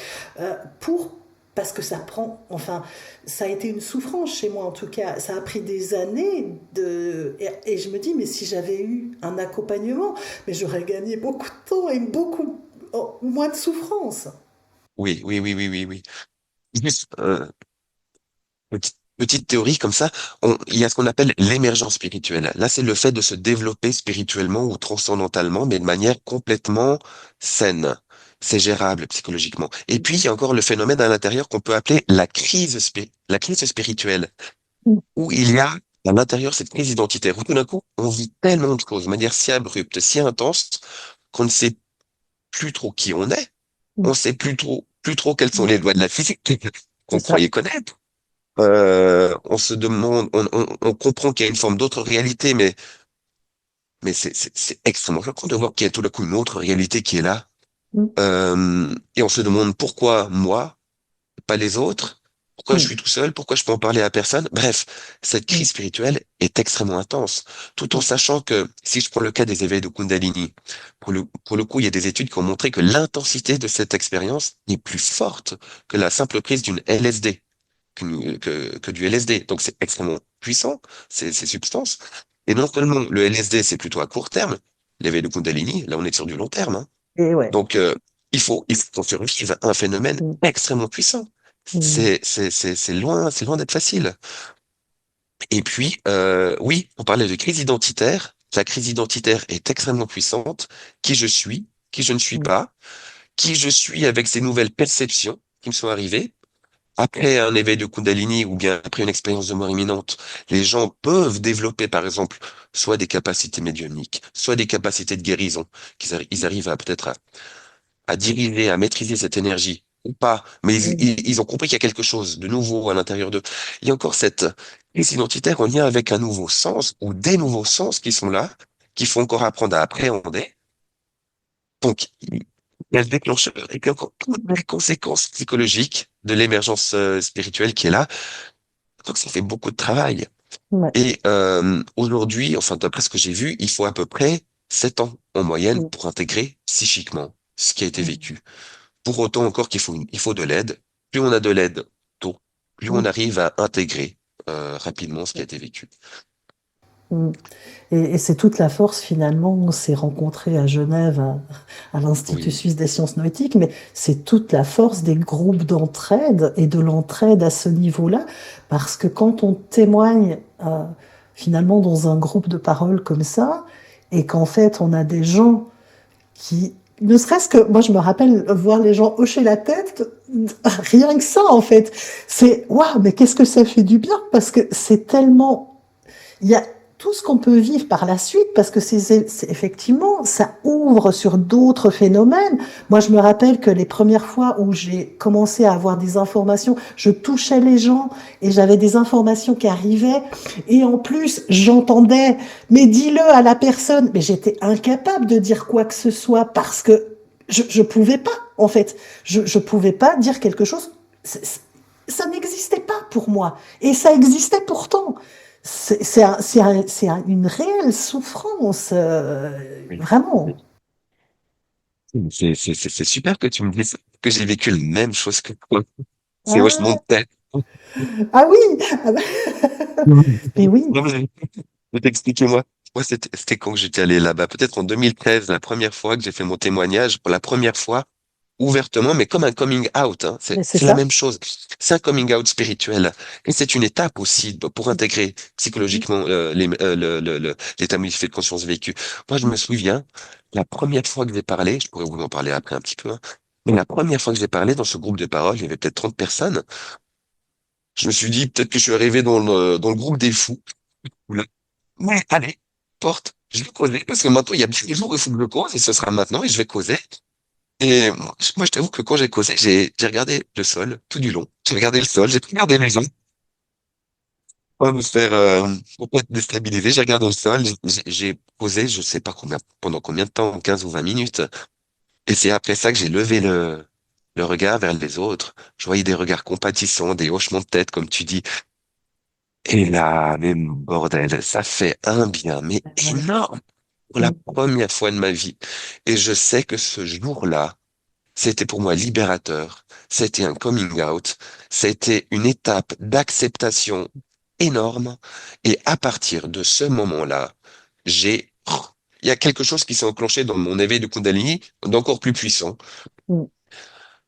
pour parce que ça prend, enfin, ça a été une souffrance chez moi en tout cas. Ça a pris des années et je me dis, mais si j'avais eu un accompagnement, mais j'aurais gagné beaucoup de temps et beaucoup moins de souffrance. Oui, oui, oui, oui, oui, oui. Juste, petite théorie comme ça, il y a ce qu'on appelle l'émergence spirituelle. Là, c'est le fait de se développer spirituellement ou transcendentalement, mais de manière complètement saine. C'est gérable psychologiquement. Et puis, il y a encore le phénomène à l'intérieur qu'on peut appeler la crise spirituelle, où il y a à l'intérieur cette crise identitaire, où tout d'un coup, on vit tellement de choses de manière si abrupte, si intense, qu'on ne sait plus trop qui on est. On sait plus trop quelles sont les lois de la physique C'est qu'on ça. croyait connaître. On se demande, on comprend qu'il y a une forme d'autre réalité, mais c'est extrêmement choquant de voir qu'il y a tout d'un coup une autre réalité qui est là. Et on se demande pourquoi moi, pas les autres, pourquoi je suis tout seul, pourquoi je peux en parler à personne. Bref, cette crise spirituelle est extrêmement intense, tout en sachant que si je prends le cas des éveils de Kundalini, pour le coup, il y a des études qui ont montré que l'intensité de cette expérience est plus forte que la simple prise d'une LSD. Que du LSD. Donc c'est extrêmement puissant, ces substances. Et non seulement le LSD, c'est plutôt à court terme, l'éveil de Kundalini, là on est sur du long terme, hein. Et ouais. Donc il faut qu'on survive à un phénomène mm, extrêmement puissant. mm, C'est loin d'être facile. Et puis, oui, on parlait de crise identitaire. La crise identitaire est extrêmement puissante. Qui je suis, qui je ne suis mm, pas, qui je suis avec ces nouvelles perceptions qui me sont arrivées. Après un éveil de Kundalini ou bien après une expérience de mort imminente, les gens peuvent développer, par exemple, soit des capacités médiumniques, soit des capacités de guérison, ils arrivent à peut-être à diriger, à maîtriser cette énergie ou pas, mais mm, ils ont compris qu'il y a quelque chose de nouveau à l'intérieur d'eux. Il y a encore cette crise identitaire en lien avec un nouveau sens ou des nouveaux sens qui sont là, qui font encore apprendre à appréhender. Donc, il y a le déclencheur et puis encore toutes ouais, les conséquences psychologiques de l'émergence spirituelle qui est là. Donc, ça fait beaucoup de travail. ouais, Et aujourd'hui, enfin, d'après ce que j'ai vu, il faut à peu près 7 ans en moyenne mm, pour intégrer psychiquement ce qui a été mm, vécu. Pour autant encore il faut de l'aide. Plus on a de l'aide tôt, plus on mm, arrive à intégrer rapidement ce qui a été vécu. mm. Et c'est toute la force finalement. On s'est rencontrés à Genève, à l'Institut Oui, suisse des sciences noétiques, mais c'est toute la force des groupes d'entraide et de l'entraide à ce niveau-là, parce que quand on témoigne finalement dans un groupe de parole comme ça, et qu'en fait on a des gens qui, ne serait-ce que, moi je me rappelle voir les gens hocher la tête, rien que ça en fait, c'est waouh, mais qu'est-ce que ça fait du bien, parce que c'est tellement, il y a tout ce qu'on peut vivre par la suite, parce que effectivement, ça ouvre sur d'autres phénomènes. Moi, je me rappelle que les premières fois où j'ai commencé à avoir des informations, je touchais les gens et j'avais des informations qui arrivaient. Et en plus, j'entendais, mais dis-le à la personne. Mais j'étais incapable de dire quoi que ce soit parce que je pouvais pas, en fait. Je pouvais pas dire quelque chose. Ça n'existait pas pour moi. Et ça existait pourtant. Une réelle souffrance, oui. vraiment. C'est super que tu me dises que j'ai vécu la même chose que toi. C'est hochement de Ah, tête. ah oui, ah bah, Mhm. mais oui, Non, mais je vais t'expliquer moi. Moi, c'était quand que j'étais allé là-bas. Peut-être en 2013, la première fois que j'ai fait mon témoignage, pour la première fois, ouvertement, mais comme un coming out, hein. mais c'est C'est la ça. même chose. C'est un coming out spirituel. Et c'est une étape aussi pour intégrer psychologiquement l'état modifié de conscience vécu. Moi, je me souviens, la première fois que j'ai parlé, je pourrais vous en parler après un petit peu, hein, mais la première fois que j'ai parlé dans ce groupe de parole, il y avait peut-être 30 personnes. Je me suis dit, peut-être que je suis arrivé dans le groupe des fous. Oula. Mais allez, porte, je vais causer, parce que maintenant, il y a bien des jours où il faut que je cause, et ce sera maintenant, et je vais causer. Et moi, je t'avoue que quand j'ai causé, j'ai regardé le sol tout du long. J'ai regardé le sol, j'ai regardé les gens, pour pas me faire, pour pas être déstabilisé. J'ai regardé le sol, j'ai posé, je sais pas combien, pendant combien de temps, 15 ou 20 minutes. Et c'est après ça que j'ai levé le regard vers les autres. Je voyais des regards compatissants, des hochements de tête, comme tu dis. Et là, mais bordel, ça fait un bien, mais Ouais. énorme, pour la première fois de ma vie. Et je sais que ce jour-là, c'était pour moi libérateur. C'était un coming out. C'était une étape d'acceptation énorme. Et à partir de ce moment-là, il y a quelque chose qui s'est enclenché dans mon éveil de Kundalini d'encore plus puissant. Mm,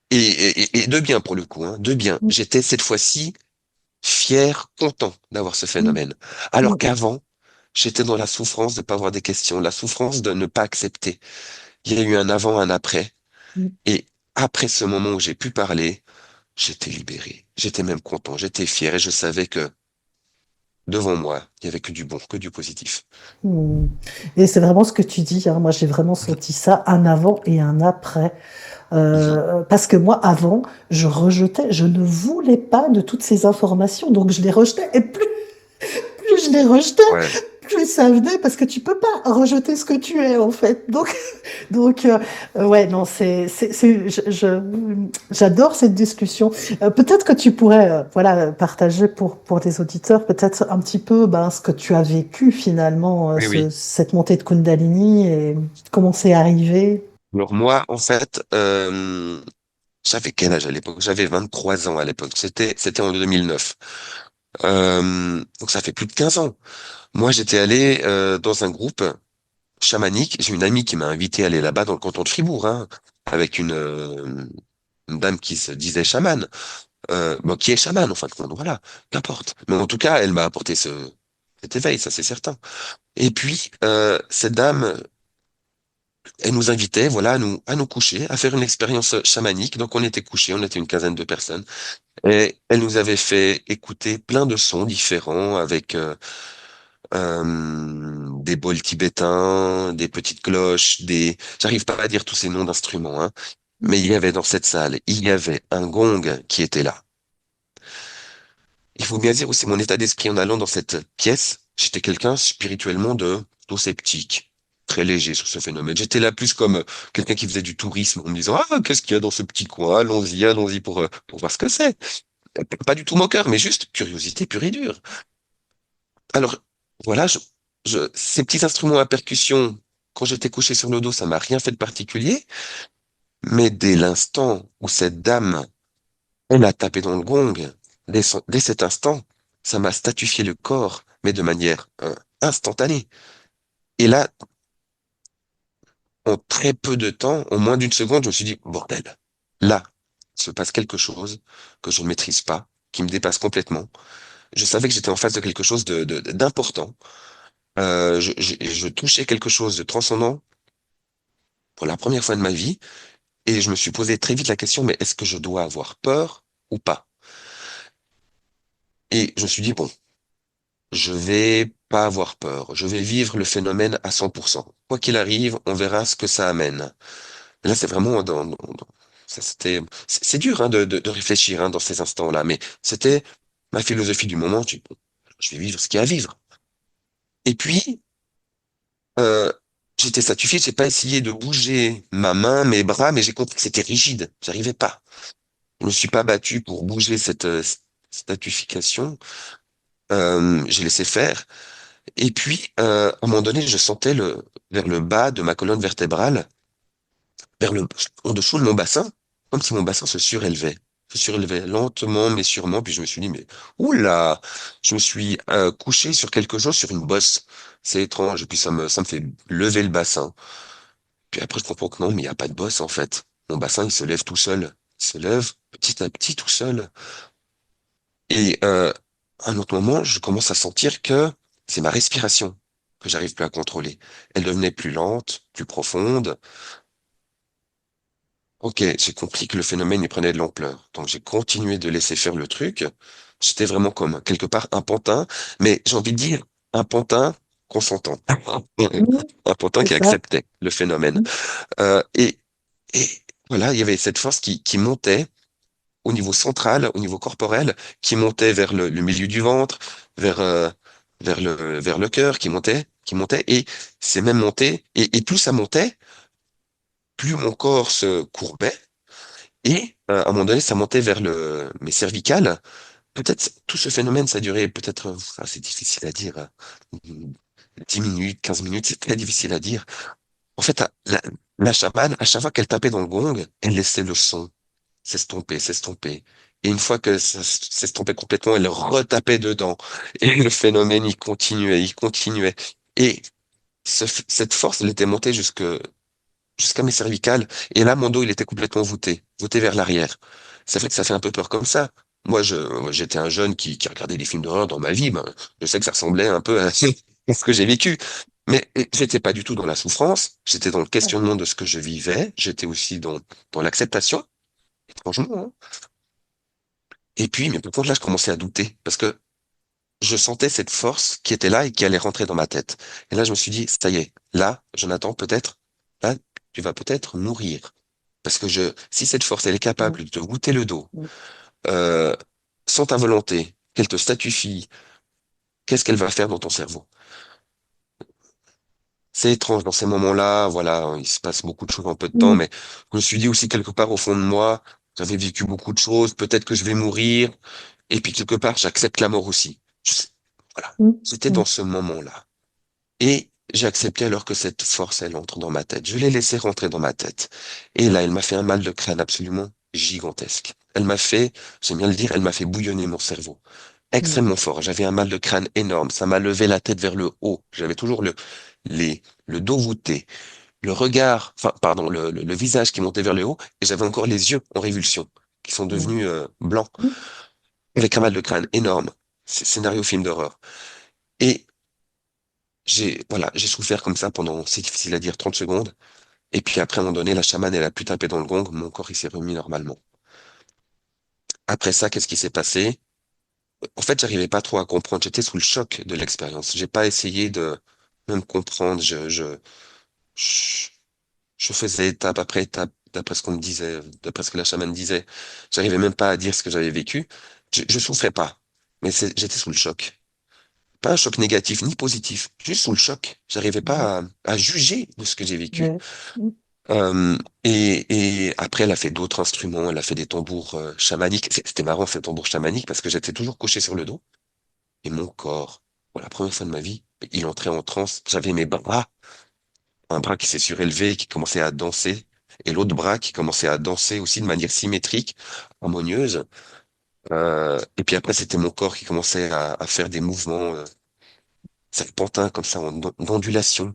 Et de bien pour le coup, hein, de bien. mm, J'étais cette fois-ci fier, content d'avoir ce mm, phénomène. Alors mm, qu'avant, j'étais dans la souffrance de pas avoir des questions, la souffrance de ne pas accepter. Il y a eu un avant, un après. mm. Et après ce moment où j'ai pu parler, j'étais libéré. J'étais même content, j'étais fier et je savais que devant moi, il y avait que du bon, que du positif. Mm. Et c'est vraiment ce que tu dis, hein. Moi, j'ai vraiment senti ça, un avant et un après. Mhm. Parce que moi, avant, je rejetais, je ne voulais pas de toutes ces informations, donc je les rejetais. Et plus je les rejetais, Ouais. plus ça venait, parce que tu peux pas rejeter ce que tu es, en fait. Ouais, non, j'adore cette discussion. Peut-être que tu pourrais, voilà, partager pour les auditeurs, peut-être un petit peu, ben, ce que tu as vécu finalement, Oui, oui. cette montée de Kundalini et comment c'est arrivé. Alors moi, en fait, j'avais quel âge à l'époque? J'avais 23 ans à l'époque. C'était en 2009. Donc ça fait plus de 15 ans. Moi, j'étais allé dans un groupe chamanique. J'ai une amie qui m'a invité à aller là-bas dans le canton de Fribourg, hein. avec une dame qui se disait chamane, bon, qui est chamane en fin de compte, voilà, qu'importe. Mais en tout cas, elle m'a apporté cet éveil, ça c'est certain. Et puis, cette dame, elle nous invitait, voilà, à nous coucher, à faire une expérience chamanique. Donc on était couchés, on était une quinzaine de personnes, et elle nous avait fait écouter plein de sons différents avec des bols tibétains, des petites cloches, j'arrive pas à dire tous ces noms d'instruments, hein, mais il y avait dans cette salle, il y avait un gong qui était là. Il faut bien dire aussi mon état d'esprit en allant dans cette pièce. J'étais quelqu'un spirituellement de plutôt sceptique, très léger sur ce phénomène. J'étais là plus comme quelqu'un qui faisait du tourisme en me disant, ah, qu'est-ce qu'il y a dans ce petit coin? Allons-y, allons-y pour voir ce que c'est. Pas du tout moqueur, mais juste curiosité pure et dure. Alors, voilà, ces petits instruments à percussion, quand j'étais couché sur le dos, ça m'a rien fait de particulier. Mais dès l'instant où cette dame, elle a tapé dans le gong, dès cet instant, ça m'a statifié le corps, mais de manière instantanée. Et là, en très peu de temps, en moins d'une seconde, je me suis dit, bordel, là, il se passe quelque chose que je ne maîtrise pas, qui me dépasse complètement. Je savais que j'étais en face de quelque chose d'important. Je touchais quelque chose de transcendant pour la première fois de ma vie, et je me suis posé très vite la question, mais est-ce que je dois avoir peur ou pas? Et je me suis dit, bon, je vais pas avoir peur. Je vais vivre le phénomène à 100%. Quoi qu'il arrive, on verra ce que ça amène. Et là, c'est vraiment ça, c'est dur hein, de réfléchir hein, dans ces instants-là, mais c'était ma philosophie du moment. Je dis, bon, je vais vivre ce qu'il y a à vivre. Et puis, euh, j'étais satisfait. J'ai pas essayé de bouger ma main, mes bras, mais j'ai compris que c'était rigide. J'arrivais pas. Je me suis pas battu pour bouger cette statification. J'ai laissé faire. Et puis, à un moment donné, je sentais vers le bas de ma colonne vertébrale, en dessous de mon bassin, comme si mon bassin se surélevait lentement mais sûrement. Puis je me suis dit, mais oula, je me suis couché sur quelque chose, sur une bosse. C'est étrange. Et puis ça me fait lever le bassin. Puis après, je comprends que non, mais il n'y a pas de bosse en fait. Mon bassin, il se lève tout seul. Il se lève petit à petit tout seul. Et à un autre moment, je commence à sentir que c'est ma respiration que j'arrive plus à contrôler. Elle devenait plus lente, plus profonde. Ok, j'ai compris que le phénomène il prenait de l'ampleur. Donc j'ai continué de laisser faire le truc. J'étais vraiment comme quelque part un pantin, mais j'ai envie de dire un pantin consentant. Mhm. Un pantin C'est qui ça. acceptait le phénomène. Mhm. Euh, et, et voilà, il y avait cette force qui montait au niveau central, au niveau corporel, qui montait vers le milieu du ventre, vers, vers le cœur, qui montait, et c'est même monté, et plus ça montait, plus mon corps se courbait, et à un moment donné, ça montait vers mes cervicales. Peut-être tout ce phénomène, ça durait peut-être, c'est difficile à dire, 10 minutes, 15 minutes, c'est très difficile à dire. En fait, la chamane, à chaque fois qu'elle tapait dans le gong, elle laissait le son s'estomper, s'estomper. Et une fois que ça s'estompait complètement, elle retapait dedans. Et le phénomène, il continuait, il continuait. Et cette force, elle était montée jusqu'à mes cervicales. Et là, mon dos, il était complètement voûté vers l'arrière. C'est vrai que ça fait un peu peur comme ça. Moi, j'étais un jeune qui regardait des films d'horreur dans ma vie. Ben, je sais que ça ressemblait un peu à ce que j'ai vécu. Mais j'étais pas du tout dans la souffrance. J'étais dans le questionnement de ce que je vivais. J'étais aussi dans l'acceptation, franchement, hein. Et puis, mais par contre, là, je commençais à douter parce que je sentais cette force qui était là et qui allait rentrer dans ma tête. Et là, je me suis dit, ça y est, là, Jonathan, peut-être, là, tu vas peut-être mourir. Parce que si cette force, elle est capable de te goûter le dos, Mhm. euh, sans ta volonté, qu'elle te statufie, qu'est-ce qu'elle va faire dans ton cerveau? C'est étrange dans ces moments-là, voilà, il se passe beaucoup de choses en peu de temps, Mhm. mais je me suis dit aussi quelque part au fond de moi, j'avais vécu beaucoup de choses, peut-être que je vais mourir, et puis quelque part, j'accepte la mort aussi. Voilà. C'était dans Mhm. ce moment-là. Et j'ai accepté alors que cette force, elle entre dans ma tête. Je l'ai laissée rentrer dans ma tête. Et là, elle m'a fait un mal de crâne absolument gigantesque. J'aime bien le dire, elle m'a fait bouillonner mon cerveau. Mhm. Extrêmement fort. J'avais un mal de crâne énorme. Ça m'a levé la tête vers le haut. J'avais toujours les, le dos voûté. le regard, enfin, pardon, le visage qui montait vers le haut, et j'avais encore les yeux en révulsion, qui sont mm, devenus blancs, avec un mal de crâne énorme. C'est scénario film d'horreur. Et voilà, j'ai souffert comme ça pendant, c'est difficile à dire, 30 secondes. Et puis après, à un moment donné, la chamane, elle a pu taper dans le gong, mon corps, il s'est remis normalement. Après ça, qu'est-ce qui s'est passé? En fait, j'arrivais pas trop à comprendre. J'étais sous le choc de l'expérience. J'ai pas essayé de même comprendre. Je, je faisais étape après étape, d'après ce qu'on me disait, d'après ce que la chamane disait. J'arrivais même pas à dire ce que j'avais vécu. Je souffrais pas. Mais j'étais sous le choc. Pas un choc négatif ni positif, juste sous le choc. J'arrivais mm, pas à juger de ce que j'ai vécu. ouais, mm, Et après, elle a fait d'autres instruments. Elle a fait des tambours chamaniques. C'était marrant, ces tambours chamaniques, parce que j'étais toujours couché sur le dos. Et mon corps, pour la première fois de ma vie, il entrait en transe. J'avais mes bras, un bras qui s'est surélevé et qui commençait à danser, et l'autre bras qui commençait à danser aussi de manière symétrique, harmonieuse. Et puis après, c'était mon corps qui commençait à faire des mouvements serpentins comme ça, d'ondulation.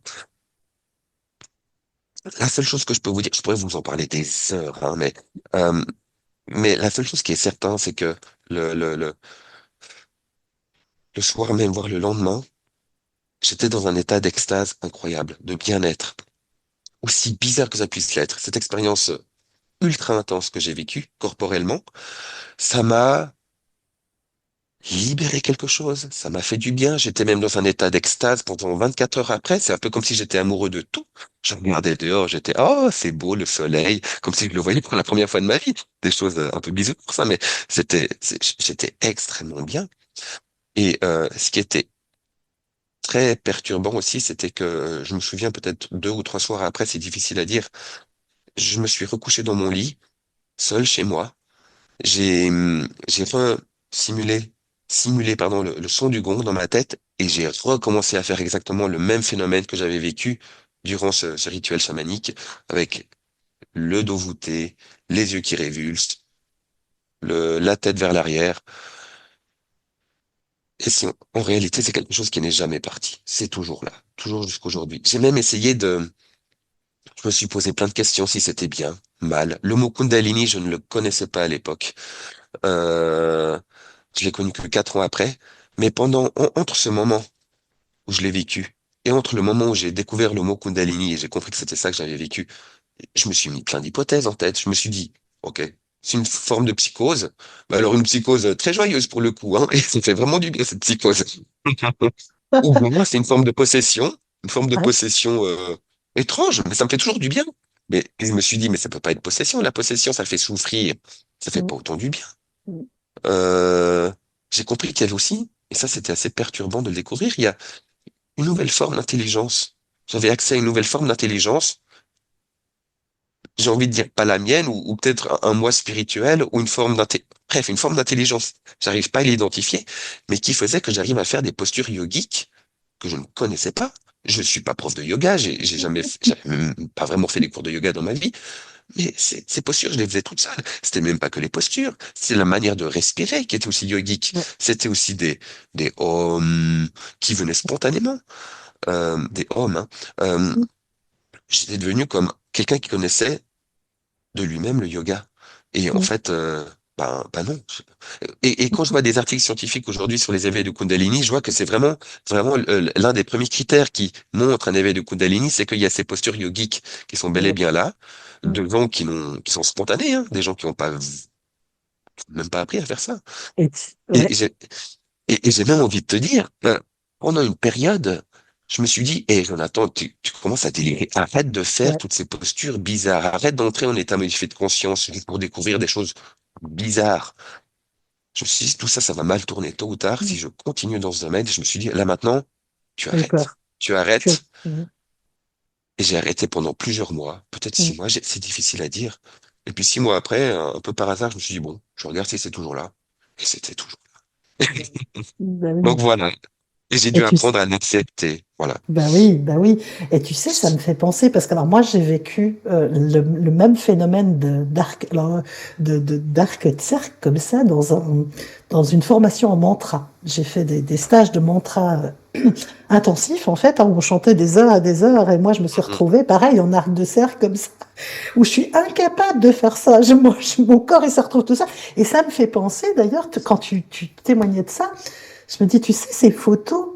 La seule chose que je peux vous dire, je pourrais vous en parler des heures, hein, euh, mais la seule chose qui est certain, c'est que le, le, le, le soir même, voire le lendemain, j'étais dans un état d'extase incroyable, de bien-être. Aussi bizarre que ça puisse l'être, cette expérience ultra intense que j'ai vécue corporellement, ça m'a libéré quelque chose, ça m'a fait du bien. J'étais même dans un état d'extase pendant 24 heures après. C'est un peu comme si j'étais amoureux de tout. Je regardais dehors, j'étais, oh, c'est beau le soleil, comme si je le voyais pour la première fois de ma vie. Des choses un peu bizarres pour ça, mais j'étais extrêmement bien. Et ce qui était très perturbant aussi, c'était que je me souviens peut-être 2 ou 3 soirs après, c'est difficile à dire, je me suis recouché dans mon lit, seul chez moi. J'ai simulé pardon, le son du gong dans ma tête et j'ai recommencé à faire exactement le même phénomène que j'avais vécu durant ce rituel chamanique avec le dos voûté, les yeux qui révulsent, la tête vers l'arrière. Et en réalité, c'est quelque chose qui n'est jamais parti. C'est toujours là, toujours jusqu'aujourd'hui. J'ai même essayé je me suis posé plein de questions si c'était bien, mal. Le mot Kundalini, je ne le connaissais pas à l'époque. Euh, je l'ai connu que 4 ans après, mais entre ce moment où je l'ai vécu et entre le moment où j'ai découvert le mot Kundalini et j'ai compris que c'était ça que j'avais vécu, je me suis mis plein d'hypothèses en tête. Je me suis dit, ok, c'est une forme de psychose, mais alors une psychose très joyeuse pour le coup, hein, et ça fait vraiment du bien cette psychose. Ou bien c'est une forme de ouais, possession étrange, mais ça me fait toujours du bien. Mais et je me suis dit, mais ça peut pas être possession. La possession, ça fait souffrir, ça fait mm, pas autant du bien. mm, Euh, j'ai compris qu'il y avait aussi, et ça c'était assez perturbant de le découvrir, il y a une nouvelle forme d'intelligence. J'avais accès à une nouvelle forme d'intelligence, j'ai envie de dire pas la mienne, ou peut-être un moi spirituel, ou bref, une forme d'intelligence. J'arrive pas à l'identifier, mais qui faisait que j'arrive à faire des postures yogiques que je ne connaissais pas. Je suis pas prof de yoga, j'avais même pas vraiment fait des cours de yoga dans ma vie, mais ces postures, je les faisais toutes seules. C'était même pas que les postures, c'est la manière de respirer qui était aussi yogique. ouais, C'était aussi des ohms qui venaient spontanément, des ohms, hein. Euh, mm, j'étais devenu comme quelqu'un qui connaissait de lui-même le yoga. Et en mm, fait, ben non. Et quand je vois des articles scientifiques aujourd'hui sur les éveils de Kundalini, je vois que c'est vraiment l'un des premiers critères qui montre un éveil de Kundalini, c'est qu'il y a ces postures yogiques qui sont bel et ouais, bien là, mm. de gens qui sont spontanés, hein, des gens qui n'ont pas même pas appris à faire ça. Et Ouais, j'ai même envie de te dire, pendant une période, je me suis dit, hé Jonathan, tu commences à délirer. Arrête de faire ouais, toutes ces postures bizarres. Arrête d'entrer en état modifié de conscience juste pour découvrir des choses bizarres. Je me suis dit, tout ça, ça va mal tourner tôt ou tard si mm. je continue dans ce domaine. Je me suis dit, là maintenant, tu J'ai eu arrêtes. peur. Tu Tu as- arrêtes. mm, Et j'ai arrêté pendant plusieurs mois, peut-être mm, 6 mois, c'est difficile à dire. Et puis 6 mois après, un peu par hasard, je me suis dit, bon, je regarde si c'est toujours là. Et c'était toujours là. bah Donc oui. voilà. Et j'ai Et dû tu, apprendre à l'accepter. Voilà. Ben oui, ben oui. Et tu sais, ça me fait penser, parce que alors moi j'ai vécu le même phénomène d'arc, d'arc de cercle comme ça dans une formation en mantra. J'ai fait des stages de mantra intensifs en fait, hein, où on chantait des heures et des heures, et moi je me suis Mhm. retrouvée pareil en arc de cercle comme ça, où je suis incapable de faire ça. Mon corps il se retrouve tout ça. Et ça me fait penser d'ailleurs, quand tu témoignais de ça, je me dis, tu sais, ces photos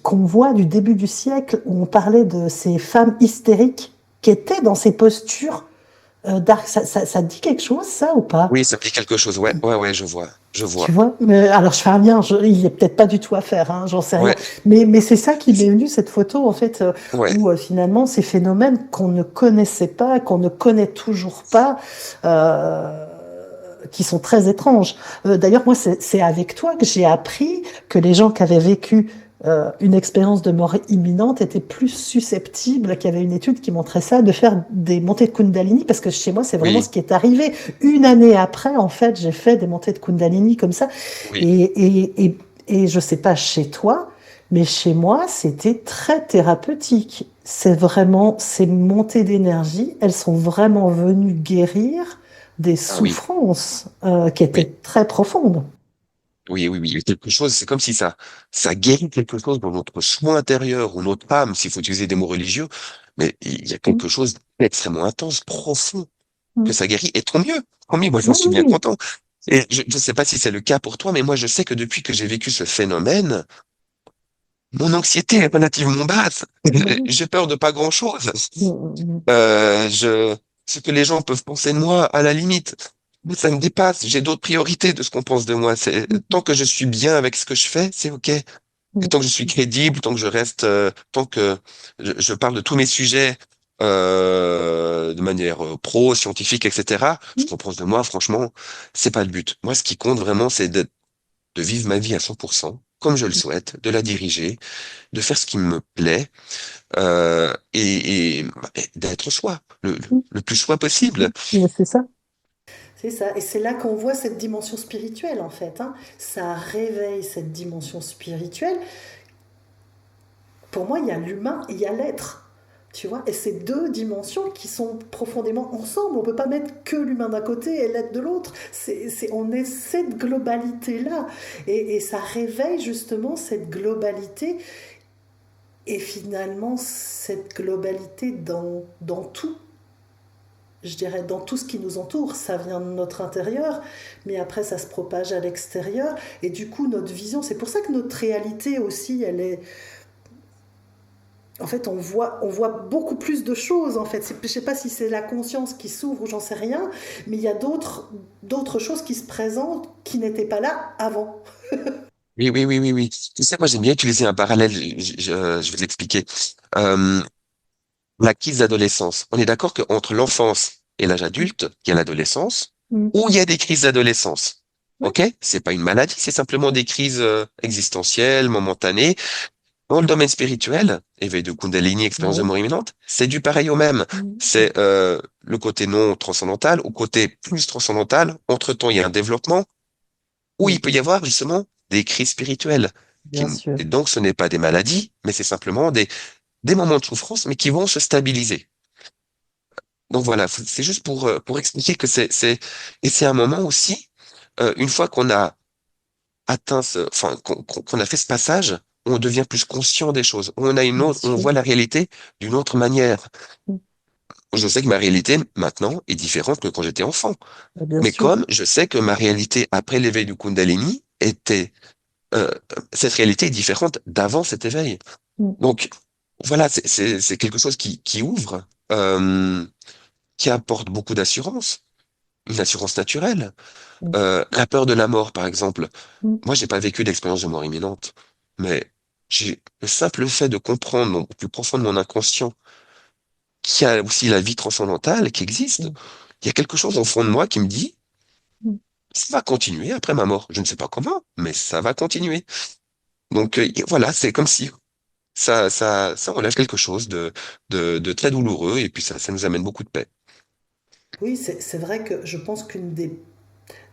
qu'on voit du début du siècle, où on parlait de ces femmes hystériques qui étaient dans ces postures dark, ça te dit quelque chose, ça, ou pas? Oui, ça me dit quelque chose. Ouais, ouais, ouais, je vois. Je Tu vois. vois? Mais, alors, je fais un lien, il n'y a peut-être pas du tout à faire, hein, j'en sais rien. Ouais, Mais c'est ça qui m'est venu, cette photo, en fait, ouais. où finalement, ces phénomènes qu'on ne connaissait pas, qu'on ne connaît toujours pas, euh, qui sont très étranges. D'ailleurs, moi, c'est avec toi que j'ai appris que les gens qui avaient vécu une expérience de mort imminente étaient plus susceptibles, qu'il y avait une étude qui montrait ça, de faire des montées de Kundalini, parce que chez moi, c'est vraiment Oui, ce qui est arrivé. Une année après, en fait, j'ai fait des montées de Kundalini comme ça. oui. Et je sais pas chez toi, mais chez moi, c'était très thérapeutique. C'est vraiment, ces montées d'énergie, elles sont vraiment venues guérir des Ah oui, souffrances qui oui. étaient très profondes. Oui, oui, oui. Quelque chose, c'est comme si ça guérit quelque chose dans notre soi intérieur ou notre âme, s'il faut utiliser des mots religieux. Mais il y a Mm, quelque chose d'extrêmement intense, profond, que mm. ça guérit. Et tant mieux. Tant mieux. Moi, j'en Oui, suis oui, bien oui. content. Et je ne sais pas si c'est le cas pour toi, mais moi, je sais que depuis que j'ai vécu ce phénomène, mon anxiété est relativement basse. Ben oui. J'ai peur de pas grand-chose. Mm, mm, Je, ce que les gens peuvent penser de moi, à la limite, mais ça me dépasse. J'ai d'autres priorités de ce qu'on pense de moi. C'est, mm, tant que je suis bien avec ce que je fais, c'est OK. Et mm, tant que je suis crédible, tant que je reste, tant que je parle de tous mes sujets de manière pro, scientifique, etc. Ce mm, qu'on pense de moi, franchement, c'est pas le but. Moi, ce qui compte vraiment, c'est de vivre ma vie à 100%, comme je le souhaite, de la diriger, de faire ce qui me plaît et d'être soi, mm, le plus soi possible. mm. Mais c'est ça. C'est ça, et c'est là qu'on voit cette dimension spirituelle en fait, hein. Ça réveille cette dimension spirituelle. Pour moi, il y a l'humain et il y a l'être. Tu vois, et c'est deux dimensions qui sont profondément ensemble. On ne peut pas mettre que l'humain d'un côté et l'être de l'autre. On est cette globalité-là. Et ça réveille justement cette globalité. Et finalement, cette globalité dans tout. Je dirais dans tout ce qui nous entoure. Ça vient de notre intérieur, mais après, ça se propage à l'extérieur. Et du coup, notre vision, c'est pour ça que notre réalité aussi, elle est en fait, on voit beaucoup plus de choses. En fait, je ne sais pas si c'est la conscience qui s'ouvre ou j'en sais rien, mais il y a d'autres choses qui se présentent qui n'étaient pas là avant. Oui, oui, oui, oui, oui. Tu sais, moi, j'aime bien utiliser un parallèle. Je vais l'expliquer. Euh, la crise d'adolescence. On est d'accord qu'entre l'enfance et l'âge adulte, il y a l'adolescence, Mm. ou il y a des crises d'adolescence. Ouais. OK? C'est pas une maladie, c'est simplement des crises existentielles, momentanées. Dans le domaine spirituel, éveil de Kundalini, expérience de Ouais. mort imminente, c'est du pareil au même. Mm. C'est le côté non transcendantal au côté plus transcendantal. Entre-temps, il y a un développement où Mm. il peut y avoir justement des crises spirituelles. Bien sûr. Et donc, ce n'est pas des maladies, mais c'est simplement des moments de souffrance, mais qui vont se stabiliser. Donc voilà, c'est juste pour expliquer que et c'est un moment aussi, une fois qu'on a atteint enfin, qu'on a fait ce passage, on devient plus conscient des choses. Bien On sûr. voit la réalité d'une autre manière. Mm. Je sais que ma réalité maintenant est différente que quand j'étais enfant. Bien Mais sûr. comme je sais que ma réalité après l'éveil du Kundalini euh, cette réalité est différente d'avant cet éveil. Mm. Donc voilà, c'est quelque chose qui ouvre, qui apporte beaucoup d'assurance, une assurance naturelle. Mm. La peur de la mort, par exemple. Mm. Moi, j'ai pas vécu d'expérience de mort imminente, mais j'ai le simple fait de comprendre au plus profond de mon inconscient qu'il y a aussi la vie transcendantale qui existe. Mm. Il y a quelque chose au fond de moi qui me dit, Mm. ça va continuer après ma mort. Je ne sais pas comment, mais ça va continuer. Donc et voilà, c'est comme si ça enlève quelque chose de très douloureux et puis ça nous amène beaucoup de paix. Oui, c'est vrai que je pense qu'une des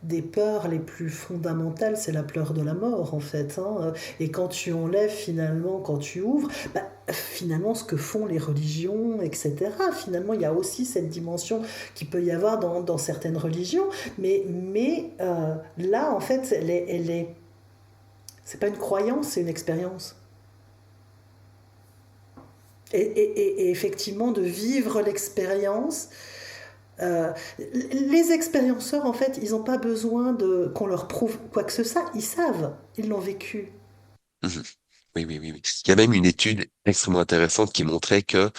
des peurs les plus fondamentales, c'est la peur de la mort en fait, hein. Et quand tu enlèves finalement, quand tu ouvres, bah, finalement ce que font les religions, etc. Finalement, il y a aussi cette dimension qui peut y avoir dans certaines religions, mais là en fait, c'est pas une croyance, c'est une expérience. Et effectivement, de vivre l'expérience. Les expérienceurs, en fait, ils n'ont pas besoin qu'on leur prouve quoi que ce soit. Ils savent, ils l'ont vécu. Mhm. Oui, oui, oui, oui. Il y a même une étude extrêmement intéressante qui montrait que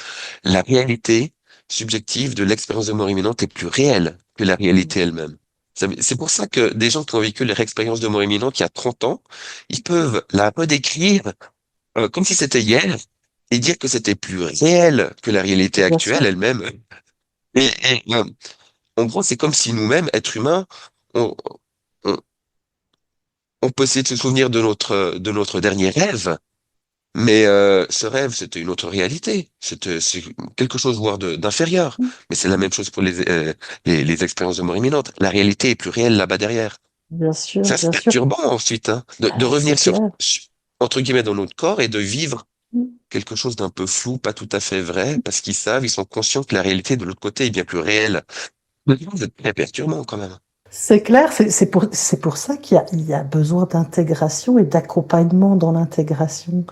la réalité subjective de l'expérience de mort imminente est plus réelle que la réalité elle-même. C'est pour ça que des gens qui ont vécu leur expérience de mort imminente il y a 30 ans, ils peuvent la redécrire comme si c'était hier et dire que c'était plus réel que la réalité Bien actuelle sûr, elle-même. Et en gros, c'est comme si nous-mêmes, êtres humains, on, on, on peut essayer de se souvenir de notre dernier rêve. Mais ce rêve, c'était une autre réalité. C'est quelque chose voire d'inférieur. Mais c'est la même chose pour les expériences de mort imminente. La réalité est plus réelle là-bas derrière. bien sûr, Ça, c'est bien sûr. perturbant ensuite, hein, de C'est revenir clair. entre guillemets dans notre corps et de vivre quelque chose d'un peu flou, pas tout à fait vrai, parce qu'ils savent, ils sont conscients que la réalité de l'autre côté est bien plus réelle. C'est très perturbant quand même. C'est clair, c'est pour ça il y a besoin d'intégration et d'accompagnement dans l'intégration.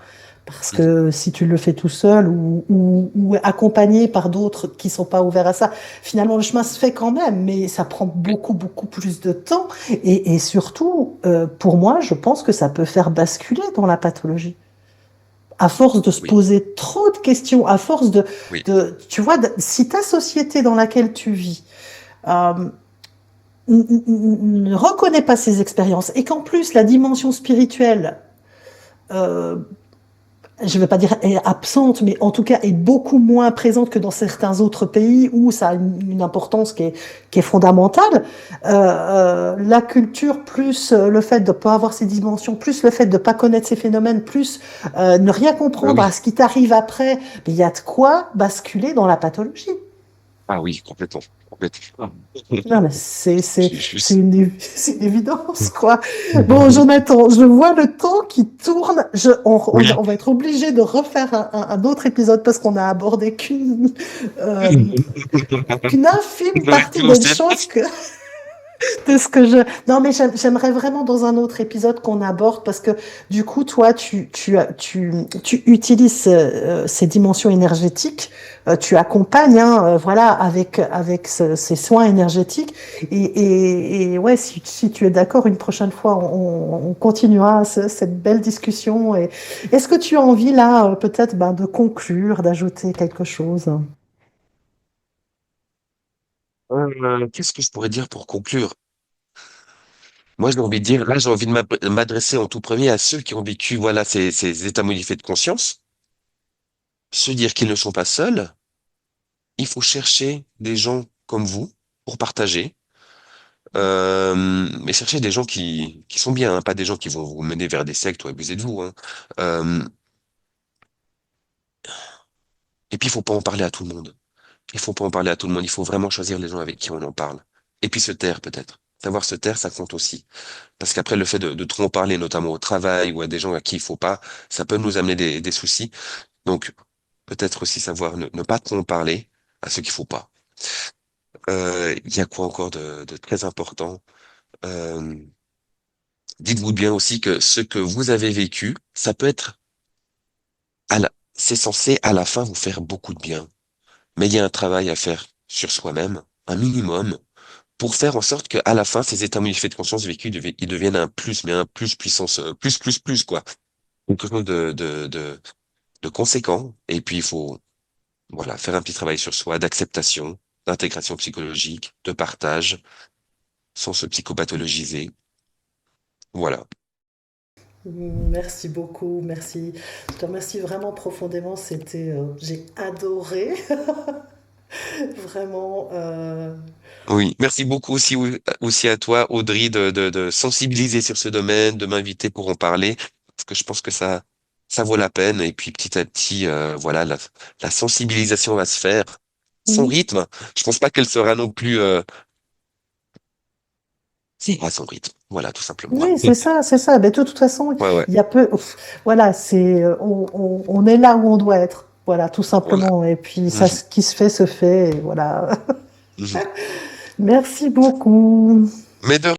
Parce Mhm. que si tu le fais tout seul ou accompagné par d'autres qui sont pas ouverts à ça, finalement le chemin se fait quand même, mais ça prend beaucoup, beaucoup plus de temps. Et surtout, pour moi, je pense que ça peut faire basculer dans la pathologie. À force de se Oui, poser trop de questions, à force oui, tu vois, si ta société dans laquelle tu vis, euh, ne reconnaît pas ces expériences et qu'en plus la dimension spirituelle, euh, je ne vais pas dire est absente, mais en tout cas est beaucoup moins présente que dans certains autres pays où ça a une importance qui est fondamentale. La culture plus le fait de ne pas avoir ces dimensions, plus le fait de ne pas connaître ces phénomènes, plus ne rien ah comprendre à oui, ce qui t'arrive après, il y a de quoi basculer dans la pathologie. ah oui, complètement, complètement. Non, mais Je suis- c'est une évidence, quoi. Bon, Jonathan, je vois le temps qui tourne. Oui. On va être obligé de refaire un autre épisode parce qu'on a abordé euh, qu'une infime partie des choses de ce que je. Non, mais j'aimerais vraiment dans un autre épisode qu'on aborde parce que du coup, toi, tu utilises ces dimensions énergétiques, tu accompagnes, hein, voilà, avec ces soins énergétiques. Et ouais, si tu es d'accord, une prochaine fois, on continuera cette belle discussion. Et est-ce que tu as envie là, peut-être, ben, de conclure, d'ajouter quelque chose? Qu'est-ce que je pourrais dire pour conclure? Moi, j'ai envie de dire, là, j'ai envie de m'adresser en tout premier à ceux qui ont vécu, voilà, ces états modifiés de conscience, se dire qu'ils ne sont pas seuls. Il faut chercher des gens comme vous pour partager, mais chercher des gens qui sont bien, hein, pas des gens qui vont vous mener vers des sectes ou abuser de vous, hein. Euh, et puis, il faut pas en parler à tout le monde. Il faut pas en parler à tout le monde. Il faut vraiment choisir les gens avec qui on en parle. Et puis se taire, peut-être. Savoir se taire, ça compte aussi. Parce qu'après, le fait de trop en parler, notamment au travail ou à des gens à qui il faut pas, ça peut nous amener des soucis. Donc, peut-être aussi savoir ne pas trop en parler à ceux qu'il faut pas. Il y a quoi encore de très important? Euh, Dites-vous bien aussi que ce que vous avez vécu, ça peut être, c'est censé à la fin vous faire beaucoup de bien. Mais il y a un travail à faire sur soi-même, un minimum, pour faire en sorte qu'à la fin, ces états modifiés de conscience vécus, ils deviennent un plus, mais un plus puissance, plus, quoi. Quelque chose de conséquent. Et puis, il faut, voilà, faire un petit travail sur soi, d'acceptation, d'intégration psychologique, de partage, sans se psychopathologiser. Voilà. Merci beaucoup, merci. Je te remercie vraiment profondément. J'ai adoré, vraiment. Oui. Merci beaucoup aussi, aussi à toi, Audrey, de sensibiliser sur ce domaine, de m'inviter pour en parler, parce que je pense que ça vaut la peine. Et puis, petit à petit, voilà, la sensibilisation va se faire. Son Mhm. rythme, je pense pas qu'elle sera non plus, à son rythme. Voilà, tout simplement. Oui, c'est ça, c'est ça. Mais de toute façon, Ouais, ouais. il y a peu. Voilà, on est là où on doit être. Voilà, tout Voilà. simplement. Et puis, ça, Mhm. ce qui se fait, et voilà. Mhm. Merci beaucoup. Mais de